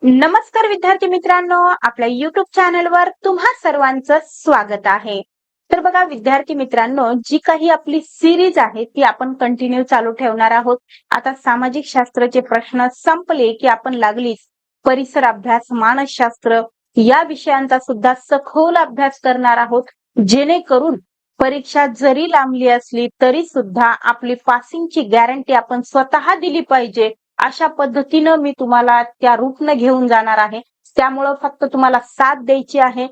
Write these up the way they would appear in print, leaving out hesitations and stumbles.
नमस्कार विद्यार्थी मित्रांनो, आपल्या युट्यूब चॅनलवर तुम्हा सर्वांचं स्वागत आहे. तर बघा विद्यार्थी मित्रांनो, जी काही आपली सिरीज आहे ती आपण कंटिन्यू चालू ठेवणार आहोत. आता सामाजिक शास्त्राचे प्रश्न संपले की आपण लागलीच परिसर अभ्यास, मानसशास्त्र या विषयांचा सुद्धा सखोल अभ्यास करणार आहोत, जेणेकरून परीक्षा जरी लांबली असली तरी सुद्धा आपली पासिंगची गॅरंटी आपण स्वतः दिली पाहिजे. अशा पद्धतीनं मी तुम्हाला त्या रूटनं घेऊन जाणार आहे. त्यामुळं फक्त तुम्हाला साथ द्यायची आहे.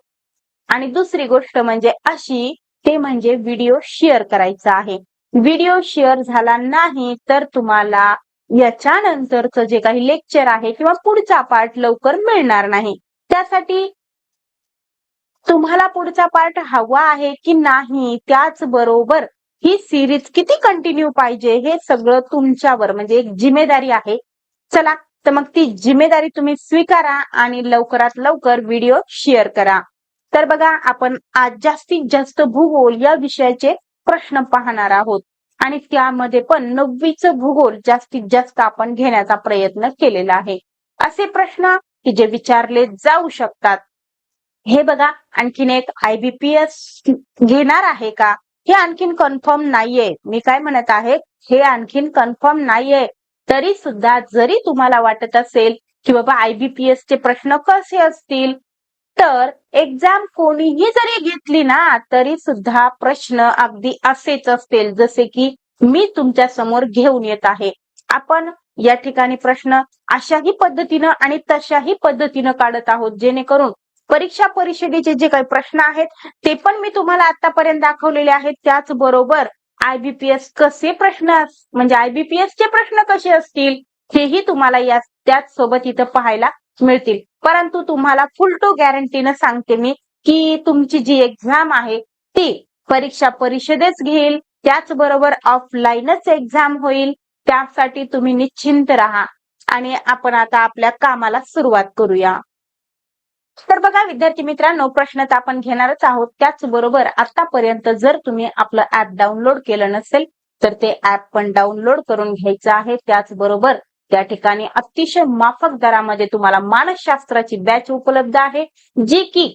आणि दुसरी गोष्ट म्हणजे अशी, ते म्हणजे व्हिडिओ शेअर करायचा आहे. व्हिडिओ शेअर झाला नाही तर तुम्हाला याच्यानंतरचं जे काही लेक्चर आहे किंवा पुढचा पार्ट लवकर मिळणार नाही. त्यासाठी तुम्हाला पुढचा पार्ट हवा आहे की नाही, त्याचबरोबर ही सिरीज किती कंटिन्यू पाहिजे हे सगळं तुमच्यावर, म्हणजे एक जिम्मेदारी आहे. चला तर मग ती जिम्मेदारी तुम्ही स्वीकारा आणि लवकरात लवकर व्हिडिओ शेअर करा. तर बघा, आपण आज जास्तीत जास्त भूगोल या विषयाचे प्रश्न पाहणार आहोत आणि त्यामध्ये पण 9वीचं भूगोल जास्तीत जास्त आपण घेण्याचा प्रयत्न केलेला आहे. असे प्रश्न की जे विचारले जाऊ शकतात. हे बघा, आणखीन एक IBPS घेणार आहे का, हे आणखीन कन्फर्म नाहीये. मी काय म्हणत आहे, हे आणखीन कन्फर्म नाहीये. तरी सुद्धा जरी तुम्हाला वाटत असेल की बाबा IBPS चे प्रश्न कसे असतील, तर एक्झाम कोणीही जरी घेतली ना तरी सुद्धा प्रश्न अगदी असेच असतील जसे की मी तुमच्या समोर घेऊन येत आहे. आपण या ठिकाणी प्रश्न अशाही पद्धतीनं आणि तशाही पद्धतीनं काढत आहोत, जेणेकरून परीक्षा परिषदेचे जे काही प्रश्न आहेत ते पण मी तुम्हाला आतापर्यंत दाखवलेले आहेत. त्याचबरोबर IBPS कसे प्रश्न, म्हणजे IBPS चे प्रश्न कसे असतील हेही तुम्हाला या त्याच सोबत इथं पाहायला मिळतील. परंतु तुम्हाला फुल टू गॅरंटीनं सांगते मी की तुमची जी एक्झाम आहे ती परीक्षा परिषदेच घेईल, त्याचबरोबर ऑफलाईनच एक्झाम होईल. त्यासाठी तुम्ही निश्चिंत राहा आणि आपण आता आपल्या कामाला सुरुवात करूया. तर बघा विद्यार्थी मित्रांनो, प्रश्न तर आपण घेणारच आहोत. त्याचबरोबर आतापर्यंत जर तुम्ही आपलं ऍप डाउनलोड केलं नसेल तर ते ऍप पण डाउनलोड करून घ्यायचं आहे. त्याचबरोबर त्या ठिकाणी अतिशय माफक दरामध्ये तुम्हाला मानसशास्त्राची बॅच उपलब्ध आहे, जी की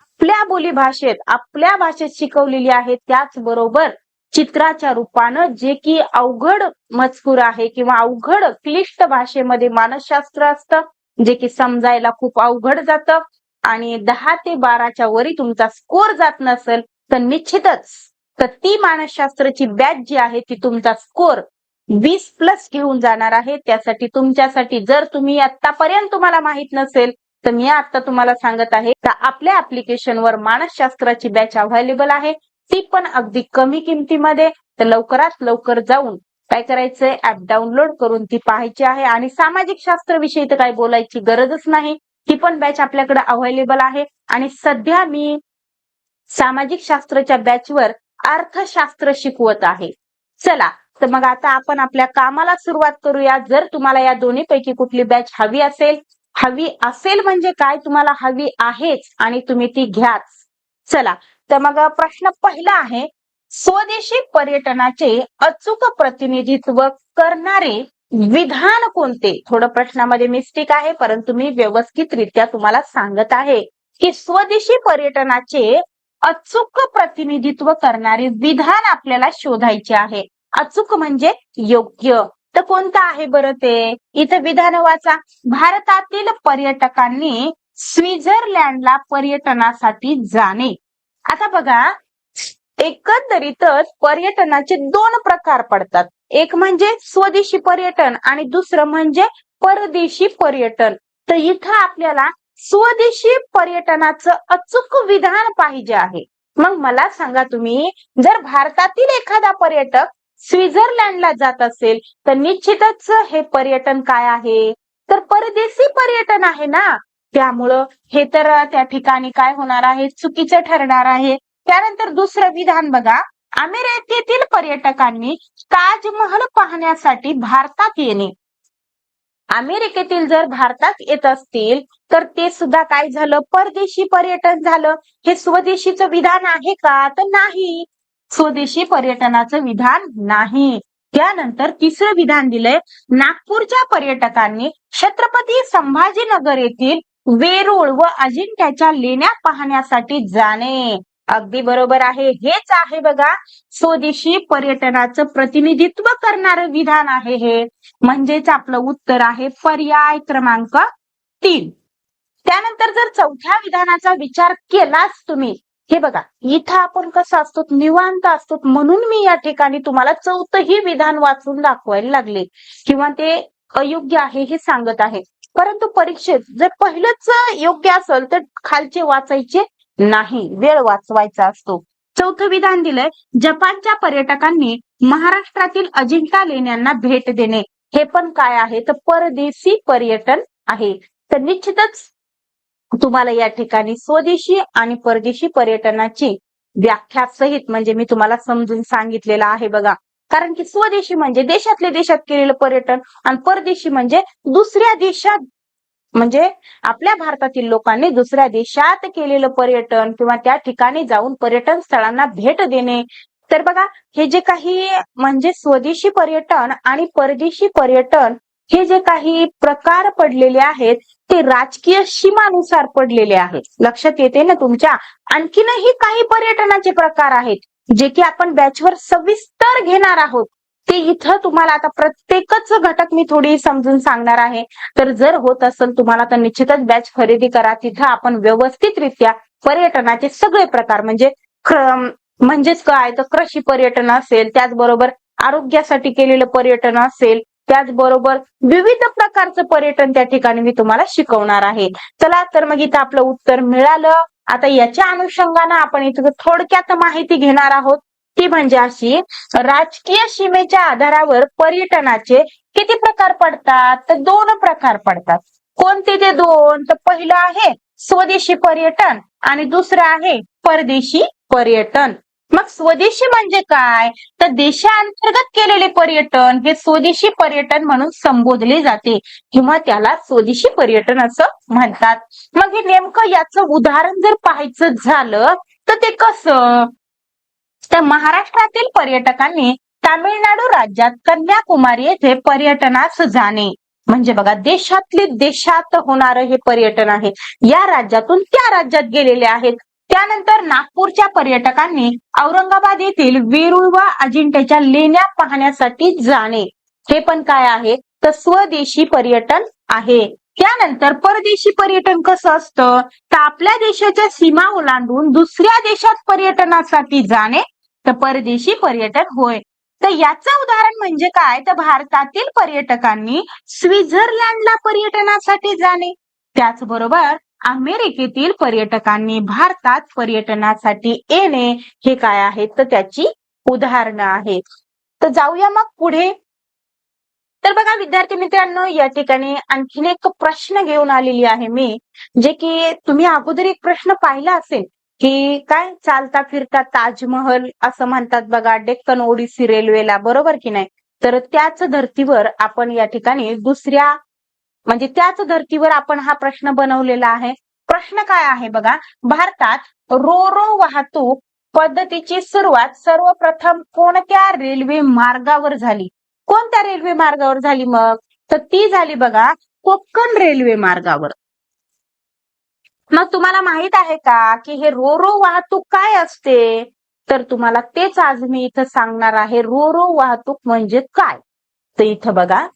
आपल्या बोलीभाषेत, आपल्या भाषेत शिकवलेली आहे. त्याचबरोबर चित्राच्या रूपानं, जे की अवघड मजकूर आहे किंवा अवघड क्लिष्ट भाषेमध्ये मानसशास्त्र असतं, जे की समजायला खूप अवघड जातं आणि 10 ते 12च्या वरी तुमचा स्कोर जात नसेल तर निश्चितच तर ती मानसशास्त्राची बॅच जी आहे ती तुमचा स्कोर 20+ घेऊन जाणार आहे. त्यासाठी तुमच्यासाठी, जर तुम्ही आतापर्यंत तुम्हाला माहित नसेल तर मी आता तुम्हाला सांगत आहे तर आपल्या ऍप्लिकेशनवर मानसशास्त्राची बॅच अवेलेबल आहे, ती पण अगदी कमी किमतीमध्ये. तर लवकरात लवकर जाऊन काय करायचंय, ऍप डाउनलोड करून ती पाहायची आहे. आणि सामाजिक शास्त्र विषयी तर काही बोलायची गरजच नाही, ती पण बॅच आपल्याकडे अवेलेबल आहे. आणि सध्या मी सामाजिक शास्त्राच्या बॅचवर अर्थशास्त्र शिकवत आहे. चला तर मग आता आपण आपल्या कामाला सुरुवात करूया. जर तुम्हाला या दोन्हीपैकी कुठली बॅच हवी असेल म्हणजे काय, तुम्हाला हवी आहेच आणि तुम्ही ती घ्याच. चला तर मग प्रश्न पहिला आहे, स्वदेशी पर्यटनाचे अचूक प्रतिनिधित्व करणारे विधान कोणते? थोडं प्रश्नामध्ये मिस्टेक आहे, परंतु मी व्यवस्थितरित्या तुम्हाला सांगत आहे की स्वदेशी पर्यटनाचे अचूक प्रतिनिधित्व करणारे विधान आपल्याला शोधायचे आहे. अचूक म्हणजे योग्य. तर कोणतं आहे बरं ते? इथे विधान वाचा. भारतातील पर्यटकांनी स्वित्झर्लंडला पर्यटनासाठी जाणे. आता बघा, एकंदरीतच पर्यटनाचे 2 प्रकार पडतात. एक म्हणजे स्वदेशी पर्यटन आणि दुसरं म्हणजे परदेशी पर्यटन. तर इथं आपल्याला स्वदेशी पर्यटनाचं अचूक विधान पाहिजे आहे. मग मला सांगा तुम्ही, जर भारतातील एखादा पर्यटक स्वित्झर्लंडला जात असेल तर निश्चितच हे पर्यटन काय आहे, तर परदेशी पर्यटन आहे ना. त्यामुळं हे तर त्या ठिकाणी काय होणार आहे, चुकीचं ठरणार आहे. त्यानंतर दुसरं विधान बघा, अमेरिकेतील पर्यटकांनी ताजमहल पाहण्यासाठी भारतात येणे. अमेरिकेतील जर भारतात येत असतील तर ते सुद्धा काय झालं, परदेशी पर्यटन झालं. हे स्वदेशीचं विधान आहे का, तर नाही, स्वदेशी पर्यटनाचं विधान नाही. त्यानंतर तिसरं विधान दिलंय, नागपूरच्या पर्यटकांनी छत्रपती संभाजीनगर येथील वेरूळ व अजिंठ्याच्या लेण्या पाहण्यासाठी जाणे. अगदी बरोबर आहे. हेच आहे बघा स्वदेशी पर्यटनाचं प्रतिनिधित्व करणारं विधान आहे हे. म्हणजेच आपलं उत्तर आहे पर्याय क्रमांक 3. त्यानंतर जर चौथ्या विधानाचा विचार केलाच तुम्ही, हे बघा इथं आपण कसं असतो, निवांत असतो, म्हणून मी या ठिकाणी तुम्हाला चौथंही विधान वाचून दाखवायला लागले किंवा ते अयोग्य आहे हे सांगत आहे. परंतु परीक्षेत जर पहिलंच योग्य असेल तर खालचे वाचायचे नाही, वेळ वाचवायचा असतो. चौथं विधान दिलंय, जपानच्या पर्यटकांनी महाराष्ट्रातील अजिंठा लेण्यांना भेट देणे. हे पण काय आहे तर परदेशी पर्यटन आहे. तर निश्चितच तुम्हाला या ठिकाणी स्वदेशी आणि परदेशी पर्यटनाची व्याख्या सहित म्हणजे मी तुम्हाला समजून सांगितलेलं आहे बघा. कारण की स्वदेशी म्हणजे देशातल्या देशात केलेलं पर्यटन आणि परदेशी म्हणजे दुसऱ्या देशात, म्हणजे आपल्या भारतातील लोकांनी दुसऱ्या देशात केलेलं पर्यटन किंवा त्या ठिकाणी जाऊन पर्यटन स्थळांना भेट देणे. तर बघा हे जे काही म्हणजे स्वदेशी पर्यटन आणि परदेशी पर्यटन हे जे काही प्रकार पडलेले आहेत ते राजकीय सीमानुसार पडलेले आहेत. लक्षात येते ना तुमच्या? आणखीनही काही पर्यटनाचे प्रकार आहेत जे की आपण बॅचवर सविस्तर घेणार आहोत. ते इथं तुम्हाला आता प्रत्येकच घटक मी थोडी समजून सांगणार आहे. तर जर होत असेल तुम्हाला तर निश्चितच बॅच खरेदी करा. तिथं आपण व्यवस्थितरित्या पर्यटनाचे सगळे प्रकार म्हणजेच काय तर कृषी पर्यटन असेल, त्याचबरोबर आरोग्यासाठी केलेलं पर्यटन असेल, त्याचबरोबर विविध प्रकारचं पर्यटन त्या ठिकाणी मी तुम्हाला शिकवणार आहे. चला तर मग इथं आपलं उत्तर मिळालं. आता याच्या अनुषंगानं आपण इथं थोडक्यात माहिती घेणार आहोत. ती म्हणजे अशी, राजकीय सीमेच्या आधारावर पर्यटनाचे किती प्रकार पडतात तर 2 प्रकार पडतात. कोणते ते 2 तर पहिलं आहे स्वदेशी पर्यटन आणि दुसरं आहे परदेशी पर्यटन. मग स्वदेशी म्हणजे काय तर देशांतर्गत केलेले पर्यटन हे स्वदेशी पर्यटन म्हणून संबोधले जाते किंवा त्याला स्वदेशी पर्यटन असं म्हणतात. मग हे नेमकं याचं उदाहरण जर पाहायचं झालं तर ते कसं, तर महाराष्ट्रातील पर्यटकांनी तामिळनाडू राज्यात कन्याकुमारी येथे पर्यटनास जाणे. म्हणजे बघा देशातले देशात होणारं हे पर्यटन आहे. या राज्यातून त्या राज्यात गेलेले आहेत. त्यानंतर नागपूरच्या पर्यटकांनी औरंगाबाद येथील वेरूळ व अजिंठ्याच्या लेण्या पाहण्यासाठी जाणे. हे पण काय आहे तर स्वदेशी पर्यटन आहे. त्यानंतर परदेशी पर्यटन कसं असतं तर आपल्या देशाच्या सीमा ओलांडून दुसऱ्या देशात पर्यटनासाठी जाणे तर परदेशी पर्यटन होय. तर याचं उदाहरण म्हणजे काय तर भारतातील पर्यटकांनी स्वित्झर्लंडला पर्यटनासाठी जाणे. त्याचबरोबर अमेरिकेतील पर्यटकांनी भारतात पर्यटनासाठी येणे हे काय आहेत तर त्याची उदाहरणं आहेत. तर जाऊया मग पुढे. तर बघा विद्यार्थी मित्रांनो, या ठिकाणी आणखीन एक प्रश्न घेऊन आलेली आहे मी, जे की तुम्ही अगोदर एक प्रश्न पाहिला असेल की काय चालता फिरता ताजमहल असं म्हणतात बघा डेक्कन ओडिसी रेल्वेला, बरोबर की नाही? तर त्याच धर्तीवर आपण या ठिकाणी म्हणजे त्याच धर्तीवर आपण हा प्रश्न बनवलेला आहे. प्रश्न काय आहे बघा, भारतात रो वाहतूक पद्धतीची सुरुवात सर्वप्रथम कोणत्या रेल्वे मार्गावर झाली? कोणत्या रेल्वे मार्गावर झाली मग तर ती झाली बघा कोकण रेल्वे मार्गावर. मग तुम्हाला माहित आहे का की हे रो वाहतूक काय असते तर तुम्हाला तेच आज मी इथं सांगणार आहे. रो वाहतूक म्हणजे काय तर इथं बघा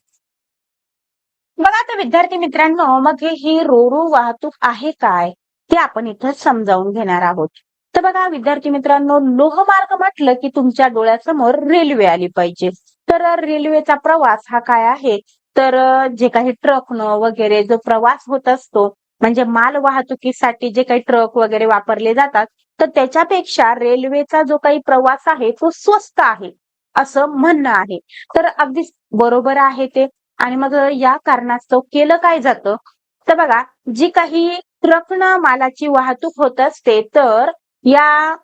तर विद्यार्थी मित्रांनो, मग ही रो वाहतूक आहे काय ते आपण इथं समजावून घेणार आहोत. तर बघा विद्यार्थी मित्रांनो, लोहमार्ग म्हटलं की तुमच्या डोळ्यासमोर रेल्वे आली पाहिजे. तर रेल्वेचा प्रवास हा काय आहे तर जे काही ट्रकनं वगैरे जो प्रवास होत असतो, म्हणजे माल वाहतुकीसाठी जे काही ट्रक वगैरे वापरले जातात तर त्याच्यापेक्षा रेल्वेचा जो काही प्रवास आहे तो स्वस्त आहे असं म्हणणं आहे. तर अगदी बरोबर आहे ते. आणि मग या कारणास्तव केलं काय जातं तर बघा जी काही ट्रकनं मालाची वाहतूक होत असते तर या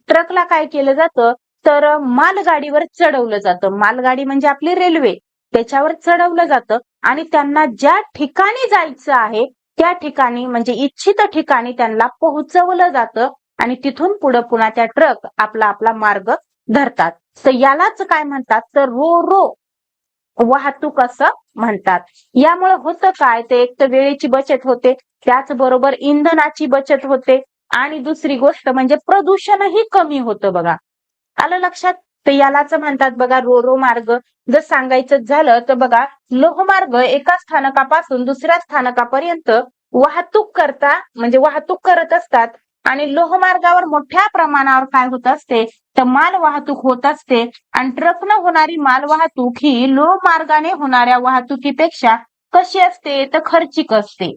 ट्रकला काय केलं जातं तर मालगाडीवर चढवलं जातं. मालगाडी म्हणजे आपली रेल्वे, त्याच्यावर चढवलं जातं आणि त्यांना ज्या ठिकाणी जायचं आहे त्या ठिकाणी म्हणजे इच्छित ठिकाणी त्यांना पोहोचवलं जातं आणि तिथून पुढे पुन्हा त्या ट्रक आपला मार्ग धरतात. तर यालाच काय म्हणतात तर रो रो वाहतूक असं म्हणतात. यामुळे होतं काय ते एक तर वेळेची बचत होते, त्याचबरोबर इंधनाची बचत होते आणि दुसरी गोष्ट म्हणजे प्रदूषणही कमी होतं बघा. आलं लक्षात? तर यालाच म्हणतात बघा रो मार्ग. जर सांगायचं झालं तर बघा लोहमार्ग एका स्थानकापासून दुसऱ्या स्थानकापर्यंत वाहतूक करत असतात आणि लोहमार्गावर मोठ्या प्रमाणावर काय होत असते तर माल वाहतूक होत असते आणि ट्रकनं होणारी माल वाहतूक ही लोहमार्गाने होणाऱ्या वाहतुकीपेक्षा कशी असते तर खर्चिक असते.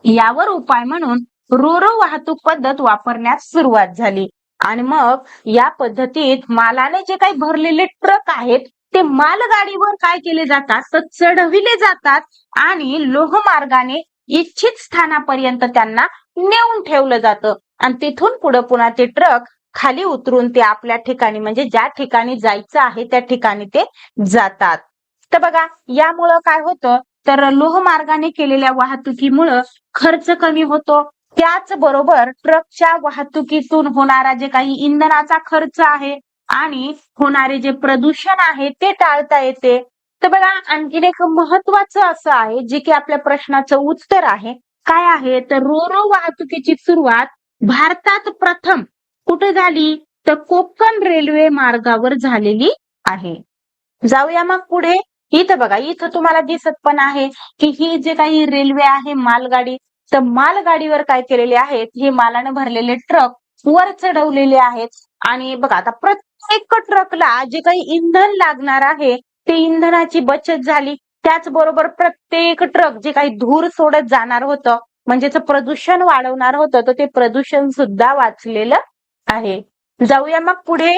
यावर उपाय म्हणून रोरो वाहतूक पद्धत वापरण्यास सुरुवात झाली आणि मग या पद्धतीत मालाने जे काही भरलेले ट्रक आहेत ते मालगाडीवर काय केले जातात तर चढविले जातात आणि लोहमार्गाने इच्छित स्थानापर्यंत त्यांना नेऊन ठेवलं जातं आणि तिथून पुढे पुन्हा ते ट्रक खाली उतरून ते आपल्या ठिकाणी म्हणजे ज्या ठिकाणी जायचं आहे त्या ठिकाणी ते जातात. तर बघा यामुळं काय होतं तर लोहमार्गाने केलेल्या वाहतुकीमुळं खर्च कमी होतो. त्याचबरोबर ट्रकच्या वाहतुकीतून होणारा जे काही इंधनाचा खर्च आहे आणि होणारे जे प्रदूषण आहे ते टाळता येते. तर बघा आणखीन एक महत्वाचं असं आहे जे की आपल्या प्रश्नाचं उत्तर आहे. काय आहे तर रोरो वाहतुकीची सुरुवात भारतात प्रथम कुठे झाली तर कोकण रेल्वे मार्गावर झालेली आहे. जाऊया मग पुढे. इथं बघा इथं तुम्हाला दिसत पण आहे की ही जे काही रेल्वे आहे मालगाडी तर मालगाडीवर काय केलेले आहेत हे मालाने भरलेले ट्रक वर चढवलेले आहेत आणि बघा आता प्रत्येक ट्रकला जे काही इंधन लागणार आहे ते इंधनाची बचत झाली. त्याचबरोबर प्रत्येक ट्रक जे काही धूर सोडत जाणार होतं म्हणजेच प्रदूषण वाढवणार होतं तर ते प्रदूषण सुद्धा वाचलेलं आहे. जाऊया मग पुढे.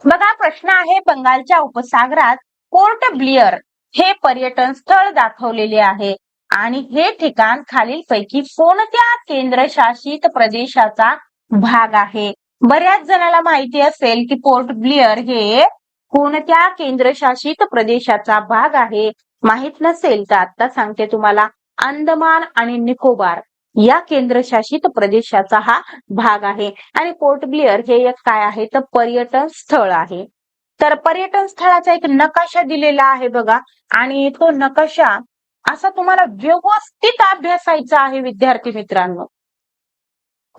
बघा प्रश्न आहे बंगालच्या उपसागरात पोर्ट ब्लिअर हे पर्यटन स्थळ दाखवलेले आहे आणि हे ठिकाण खालीलपैकी कोणत्या केंद्रशासित प्रदेशाचा भाग आहे. बऱ्याच जणाला माहिती असेल की पोर्ट ब्लिअर हे कोणत्या केंद्रशासित प्रदेशाचा भाग आहे. माहित नसेल तर आता सांगते तुम्हाला अंदमान आणि निकोबार या केंद्रशासित प्रदेशाचा हा भाग आहे आणि पोर्ट ब्लिअर हे एक काय आहे तर पर्यटन स्थळ आहे. तर पर्यटन स्थळाचा एक नकाशा दिलेला आहे बघा आणि तो नकाशा असा तुम्हाला व्यवस्थित अभ्यासायचा आहे विद्यार्थी मित्रांनो.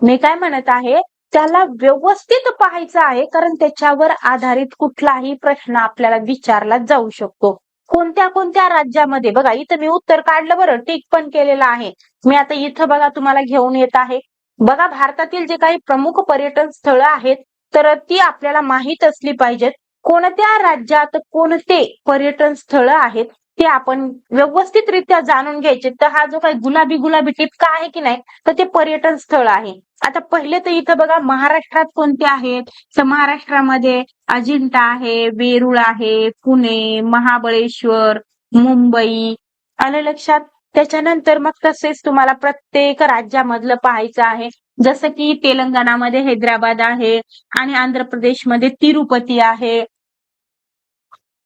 मी काय म्हणत आहे त्याला व्यवस्थित पाहायचं आहे कारण त्याच्यावर आधारित कुठलाही प्रश्न आपल्याला विचारला जाऊ शकतो. कोणत्या कोणत्या राज्यामध्ये बघा इथं मी उत्तर काढलं बरं टिक पण केलेलं आहे. मी आता इथं बघा तुम्हाला घेऊन येत आहे. बघा भारतातील जे काही प्रमुख पर्यटन स्थळं आहेत तर ती आपल्याला माहित असली पाहिजेत. कोणत्या राज्यात कोणते पर्यटन स्थळं आहेत ते आपण व्यवस्थितरित्या जाणून घ्यायचे. तर हा जो काही गुलाबी टिपका आहे की नाही तर ते पर्यटन स्थळ आहे. आता पहिले तर इथं बघा महाराष्ट्रात कोणते आहेत तर महाराष्ट्रामध्ये अजिंठा आहे, वेरूळ आहे, पुणे, महाबळेश्वर, मुंबई. आलं लक्षात? त्याच्यानंतर मग तसेच तुम्हाला प्रत्येक राज्यामधलं पाहायचं आहे. जसं की तेलंगणामध्ये हैदराबाद आहे आणि आंध्र प्रदेशमध्ये तिरुपती आहे.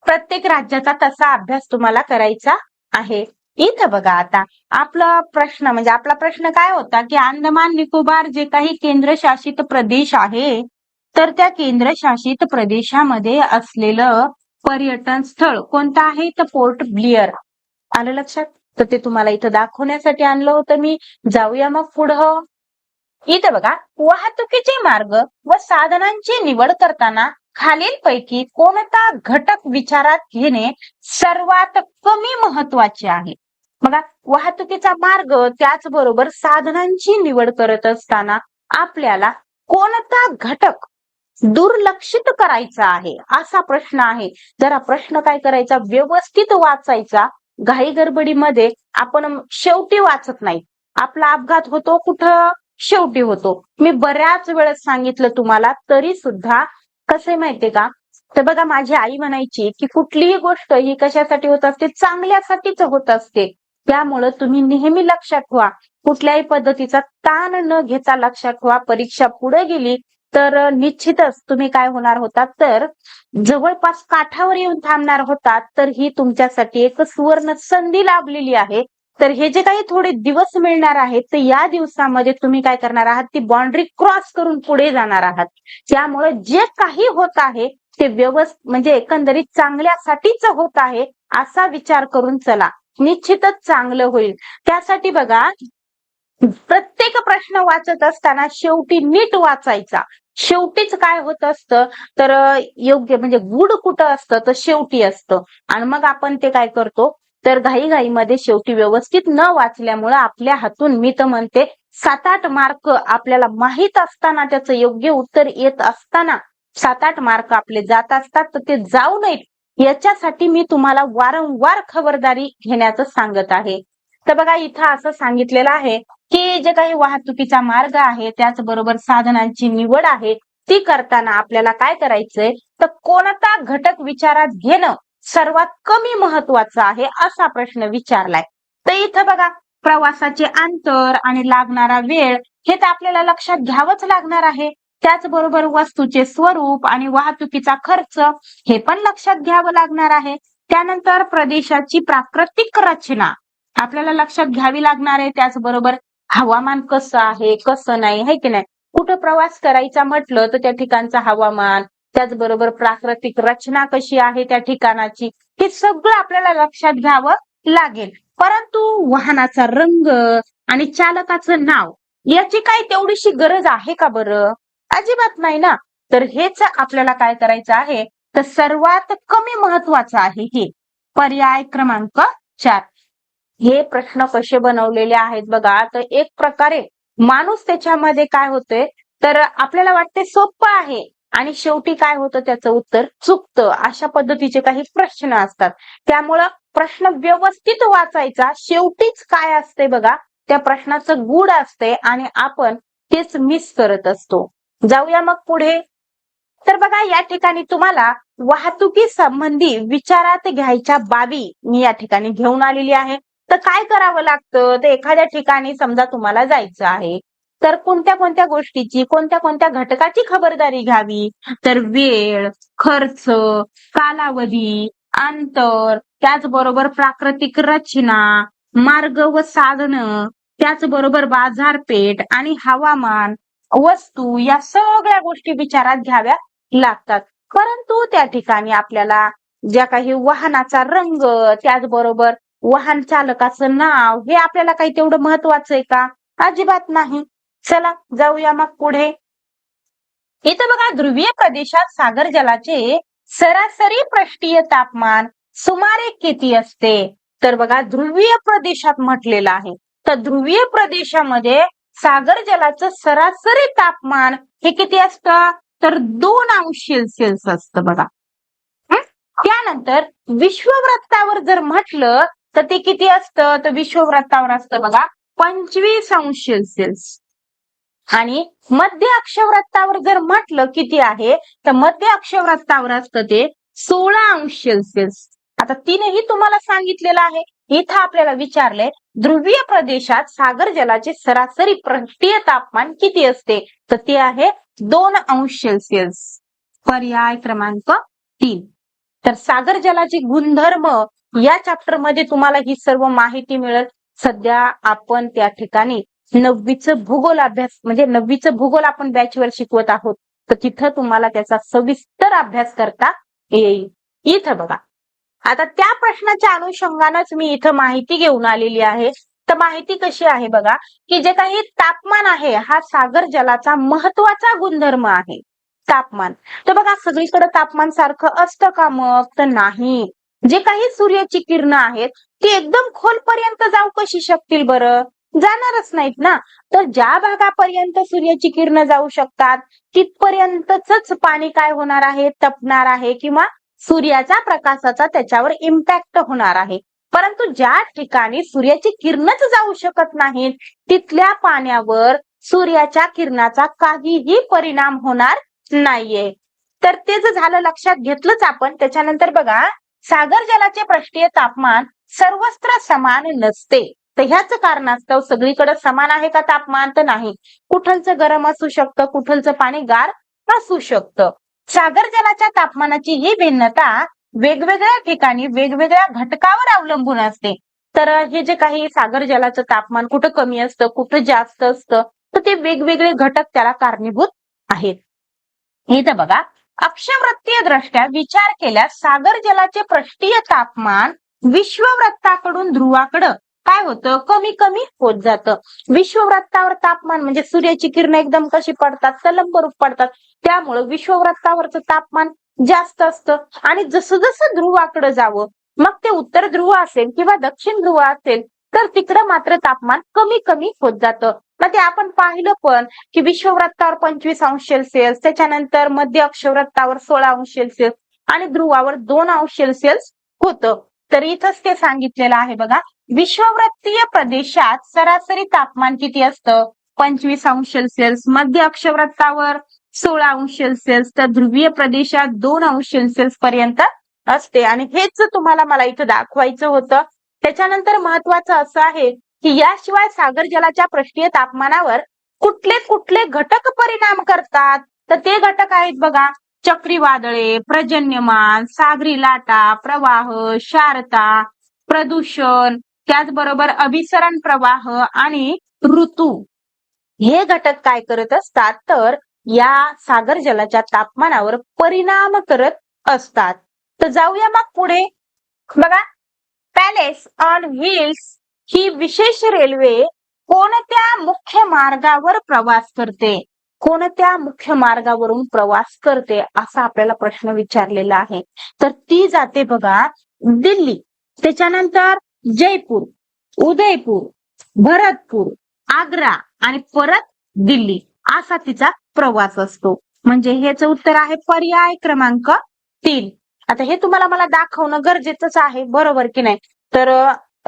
प्रत्येक राज्याचा तसा अभ्यास तुम्हाला करायचा आहे. इथं बघा आता आपला प्रश्न काय होता की अंदमान निकोबार जे काही केंद्रशासित प्रदेश आहे तर त्या केंद्रशासित प्रदेशामध्ये असलेलं पर्यटन स्थळ कोणतं आहे तर पोर्ट ब्लिअर. आलं लक्षात? तर ते तुम्हाला इथं दाखवण्यासाठी आणलं होतं मी. जाऊया मग पुढं. इथं बघा वाहतुकीचे मार्ग व साधनांची निवड करताना खालीलपैकी कोणता घटक विचारात घेणे सर्वात कमी महत्वाचे आहे. बघा वाहतुकीचा मार्ग त्याचबरोबर साधनांची निवड करत असताना आपल्याला कोणता घटक दुर्लक्षित करायचा आहे असा प्रश्न आहे. जरा प्रश्न काय करायचा व्यवस्थित वाचायचा. घाई गडबडीमध्ये आपण शेवटी वाचत नाही. आपला अपघात होतो कुठं शेवटी होतो. मी बऱ्याच वेळेस सांगितलं तुम्हाला तरी सुद्धा कसे माहितीये का तर बघा माझी आई म्हणायची की कुठलीही गोष्ट ही कशासाठी होत असते चांगल्यासाठीच होत असते. त्यामुळं तुम्ही नेहमी लक्षात ठेवा कुठल्याही पद्धतीचा ताण न घेता लक्षात ठेवा. परीक्षा पुढे गेली तर निश्चितच तुम्ही काय होणार होतात तर जवळपास काठावर येऊन थांबणार होतात. तर ही तुमच्यासाठी एक सुवर्ण संधी लाभलेली आहे. तर हे जे काही थोडे दिवस मिळणार आहेत तर या दिवसामध्ये तुम्ही काय करणार आहात, ती बाउंड्री क्रॉस करून पुढे जाणार आहात. त्यामुळे जे काही होत आहे ते व्यवस्थित म्हणजे एकंदरीत चांगल्यासाठीच होत आहे असा विचार करून चला, निश्चितच चांगलं होईल. त्यासाठी बघा, प्रत्येक प्रश्न वाचत असताना शेवटी नीट वाचायचा. शेवटीच काय होत असतं तर योग्य म्हणजे गुड कुठं असतं तर शेवटी असतं. आणि मग आपण ते काय करतो तर घाईघाईमध्ये शेवटी व्यवस्थित न वाचल्यामुळे आपल्या हातून मी तर म्हणते 7-8 मार्क आपल्याला माहित असताना त्याचं योग्य उत्तर येत असताना 7-8 मार्क आपले जात असतात. तर ते जाऊ नयेत याच्यासाठी मी तुम्हाला वारंवार खबरदारी घेण्याचं सांगत आहे. तर बघा, इथं असं सांगितलेलं आहे की जे काही वाहतुकीचा मार्ग आहे त्याचबरोबर साधनांची निवड आहे ती करताना आपल्याला काय करायचंय तर कोणता घटक विचारात घेणं सर्वात कमी महत्वाचं आहे असा प्रश्न विचारलाय. तर इथं बघा, प्रवासाचे अंतर आणि लागणारा वेळ हे तर आपल्याला लक्षात घ्यावंच लागणार आहे. त्याचबरोबर वस्तूचे स्वरूप आणि वाहतुकीचा खर्च हे पण लक्षात घ्यावं लागणार आहे. त्यानंतर प्रदेशाची प्राकृतिक रचना आपल्याला लक्षात घ्यावी लागणार आहे. त्याचबरोबर हवामान कसं आहे कसं नाही, है की नाही. कुठं प्रवास करायचा म्हटलं तर त्या ठिकाणचं हवामान, त्याचबरोबर प्राकृतिक रचना कशी आहे त्या ठिकाणाची, हे सगळं आपल्याला लक्षात घ्यावं लागेल. परंतु वाहनाचा रंग आणि चालकाचं नाव याची काय तेवढीशी गरज आहे का बरं? अजिबात नाही ना. तर हेच आपल्याला काय करायचं आहे तर सर्वात कमी महत्वाचं आहे हे. पर्याय क्रमांक 4. हे प्रश्न कसे बनवलेले आहेत बघा, तर एक प्रकारे माणूस त्याच्यामध्ये काय होतंय तर आपल्याला वाटते सोपं आहे आणि शेवटी काय होतं त्याचं उत्तर चुकतं. अशा पद्धतीचे काही प्रश्न असतात. त्यामुळं प्रश्न व्यवस्थित वाचायचा. शेवटीच काय असते बघा, त्या प्रश्नाचं गूढ असते आणि आपण तेच मिस करत असतो. जाऊया मग पुढे. तर बघा, या ठिकाणी तुम्हाला वाहतुकी संबंधी विचारात घ्यायच्या बाबी मी या ठिकाणी घेऊन आलेली आहे. तर काय करावं लागतं तर एखाद्या ठिकाणी समजा तुम्हाला जायचं आहे तर कोणत्या कोणत्या गोष्टीची कोणत्या कोणत्या घटकाची खबरदारी घ्यावी तर वेळ, खर्च, कालावधी, अंतर, त्याचबरोबर प्राकृतिक रचना, मार्ग व साधन, त्याचबरोबर बाजारपेठ आणि हवामान, वस्तू या सगळ्या गोष्टी विचारात घ्याव्या लागतात. परंतु त्या ठिकाणी आपल्याला ज्या काही वाहनाचा रंग, त्याचबरोबर वाहन चालकाचं नाव हे आपल्याला काही तेवढं महत्वाचं आहे का? अजिबात नाही. चला जाऊया मग पुढे. इथं बघा, ध्रुवीय प्रदेशात सागर जलाचे सरासरी पृष्ठीय तापमान सुमारे किती असते? तर बघा, ध्रुवीय प्रदेशात म्हटलेलं आहे. तर ध्रुवीय प्रदेशामध्ये सागर जलाचं सरासरी तापमान हे किती असतं तर 2°C असतं बघा. त्यानंतर विश्ववृत्तावर जर म्हटलं तर ते किती असतं तर विश्ववृत्तावर असतं बघा 25°C. आणि मध्य अक्षवृत्तावर जर म्हटलं किती आहे तर मध्य अक्षवृत्तावर असतं ते 16°C. आता तीनही तुम्हाला सांगितलेलं आहे. इथं आपल्याला विचारलंय ध्रुवीय प्रदेशात सागर जलाचे सरासरी पृष्ठीय तापमान किती असते तर ते आहे 2°C. पर्याय क्रमांक 3. तर सागर जलाचे गुणधर्म या चॅप्टर मध्ये तुम्हाला ही सर्व माहिती मिळेल. सध्या आपण त्या ठिकाणी 9वीचं भूगोल अभ्यास म्हणजे 9वीचं भूगोल आपण बॅचवर शिकवत आहोत. तर तिथं तुम्हाला त्याचा सविस्तर अभ्यास करता येईल. इथं बघा, आता त्या प्रश्नाच्या अनुषंगानच मी इथं माहिती घेऊन आलेली आहे. तर माहिती कशी आहे बघा, की जे काही तापमान आहे हा सागर जलाचा महत्वाचा गुणधर्म आहे. तापमान तर बघा, सगळीकडे तापमान सारखं असतं का मग तर नाही. जे काही सूर्याची किरणं आहेत ती एकदम खोलपर्यंत जाऊ कशी शकतील बरं? जाणारच नाहीत ना. तर ज्या भागापर्यंत सूर्याची किरणं जाऊ शकतात तिथपर्यंतच पाणी काय होणार आहे तपणार आहे किंवा सूर्याच्या प्रकाशाचा त्याच्यावर इम्पॅक्ट होणार आहे. परंतु ज्या ठिकाणी सूर्याची किरणच जाऊ शकत नाहीत तिथल्या पाण्यावर सूर्याच्या किरणाचा काहीही परिणाम होणार नाहीये. तर ते जर झालं लक्षात घेतलंच आपण. त्याच्यानंतर बघा, सागर जलाचे पृष्ठीय तापमान सर्वत्र समान नसते. तर ह्याच कारणास्तव सगळीकडे समान आहे का तापमान तर नाही. कुठलचं गरम असू शकतं, कुठलचं पाणी गार असू शकतं. सागर जलाच्या तापमानाची ही भिन्नता वेगवेगळ्या ठिकाणी वेगवेगळ्या घटकावर अवलंबून असते. तर हे जे काही सागर जलाचं तापमान कुठं कमी असतं, कुठं जास्त असतं, तर ते वेगवेगळे घटक त्याला कारणीभूत आहेत. इथं बघा, अक्षवृत्तीय दृष्ट्या विचार केल्यास सागर जलाचे पृष्ठीय तापमान विश्ववृत्ताकडून ध्रुवाकडं काय होतं, कमी कमी होत जातं. विश्ववृत्तावर तापमान म्हणजे सूर्याची किरण एकदम कशी पडतात, तलंब रूप पडतात, त्यामुळे विश्ववृत्तावरचं तापमान जास्त असतं. आणि जसं जसं ध्रुवाकडे जावं, मग ते उत्तर ध्रुव असेल किंवा दक्षिण ध्रुव असेल, तर तिकडं मात्र तापमान कमी कमी होत जातं. मग ते आपण पाहिलं पण की विश्ववृत्तावर 25°C, त्याच्यानंतर मध्य अक्षवृत्तावर 16°C आणि ध्रुवावर 2°C होतं. तर इथंच ते सांगितलेलं आहे बघा, विश्ववृत्तीय प्रदेशात सरासरी तापमान किती असतं, 25°C, मध्य अक्षवृत्तावर 16°C, तर ध्रुवीय प्रदेशात 2°C पर्यंत असते. आणि हेच तुम्हाला मला इथं दाखवायचं होतं. त्याच्यानंतर महत्वाचं असं आहे की याशिवाय सागर जलाच्या पृष्ठीय तापमानावर कुठले कुठले घटक परिणाम करतात, तर ते घटक आहेत बघा, चक्रीवादळे, पर्जन्यमान, सागरी लाटा, प्रवाह, क्षारता, प्रदूषण, त्याचबरोबर अभिसरण प्रवाह आणि ऋतू. हे घटक काय करत असतात, तर या सागर जलाच्या तापमानावर परिणाम करत असतात. तर जाऊया मग पुढे बघा, पॅलेस ऑन व्हील्स ही विशेष रेल्वे कोणत्या मुख्य मार्गावर प्रवास करते, कोणत्या मुख्य मार्गावरून प्रवास करते असा आपल्याला प्रश्न विचारलेला आहे. तर ती जाते बघा दिल्ली, त्याच्यानंतर जयपूर, उदयपूर, भरतपूर, आग्रा आणि परत दिल्ली असा तिचा प्रवास असतो. म्हणजे हेच उत्तर आहे पर्याय क्रमांक 3. आता हे तुम्हाला मला दाखवणं गरजेचंच आहे, बरोबर की नाही. तर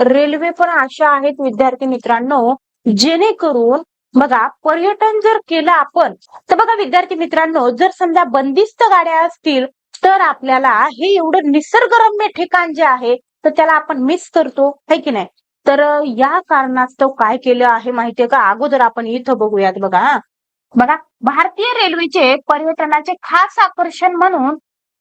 रेल्वे पण अशा आहेत विद्यार्थी मित्रांनो, जेणेकरून बघा पर्यटन जर केलं आपण, तर बघा विद्यार्थी मित्रांनो, जर समजा बंदिस्त गाड्या असतील तर आपल्याला हे एवढं निसर्गरम्य ठिकाण जे आहे तर त्याला आपण मिस करतो, है की नाही. तर या कारणास्तव काय केलं आहे माहितीये का, अगोदर आपण इथं बघूयात बघा. बघा, भारतीय रेल्वेचे पर्यटनाचे खास आकर्षण म्हणून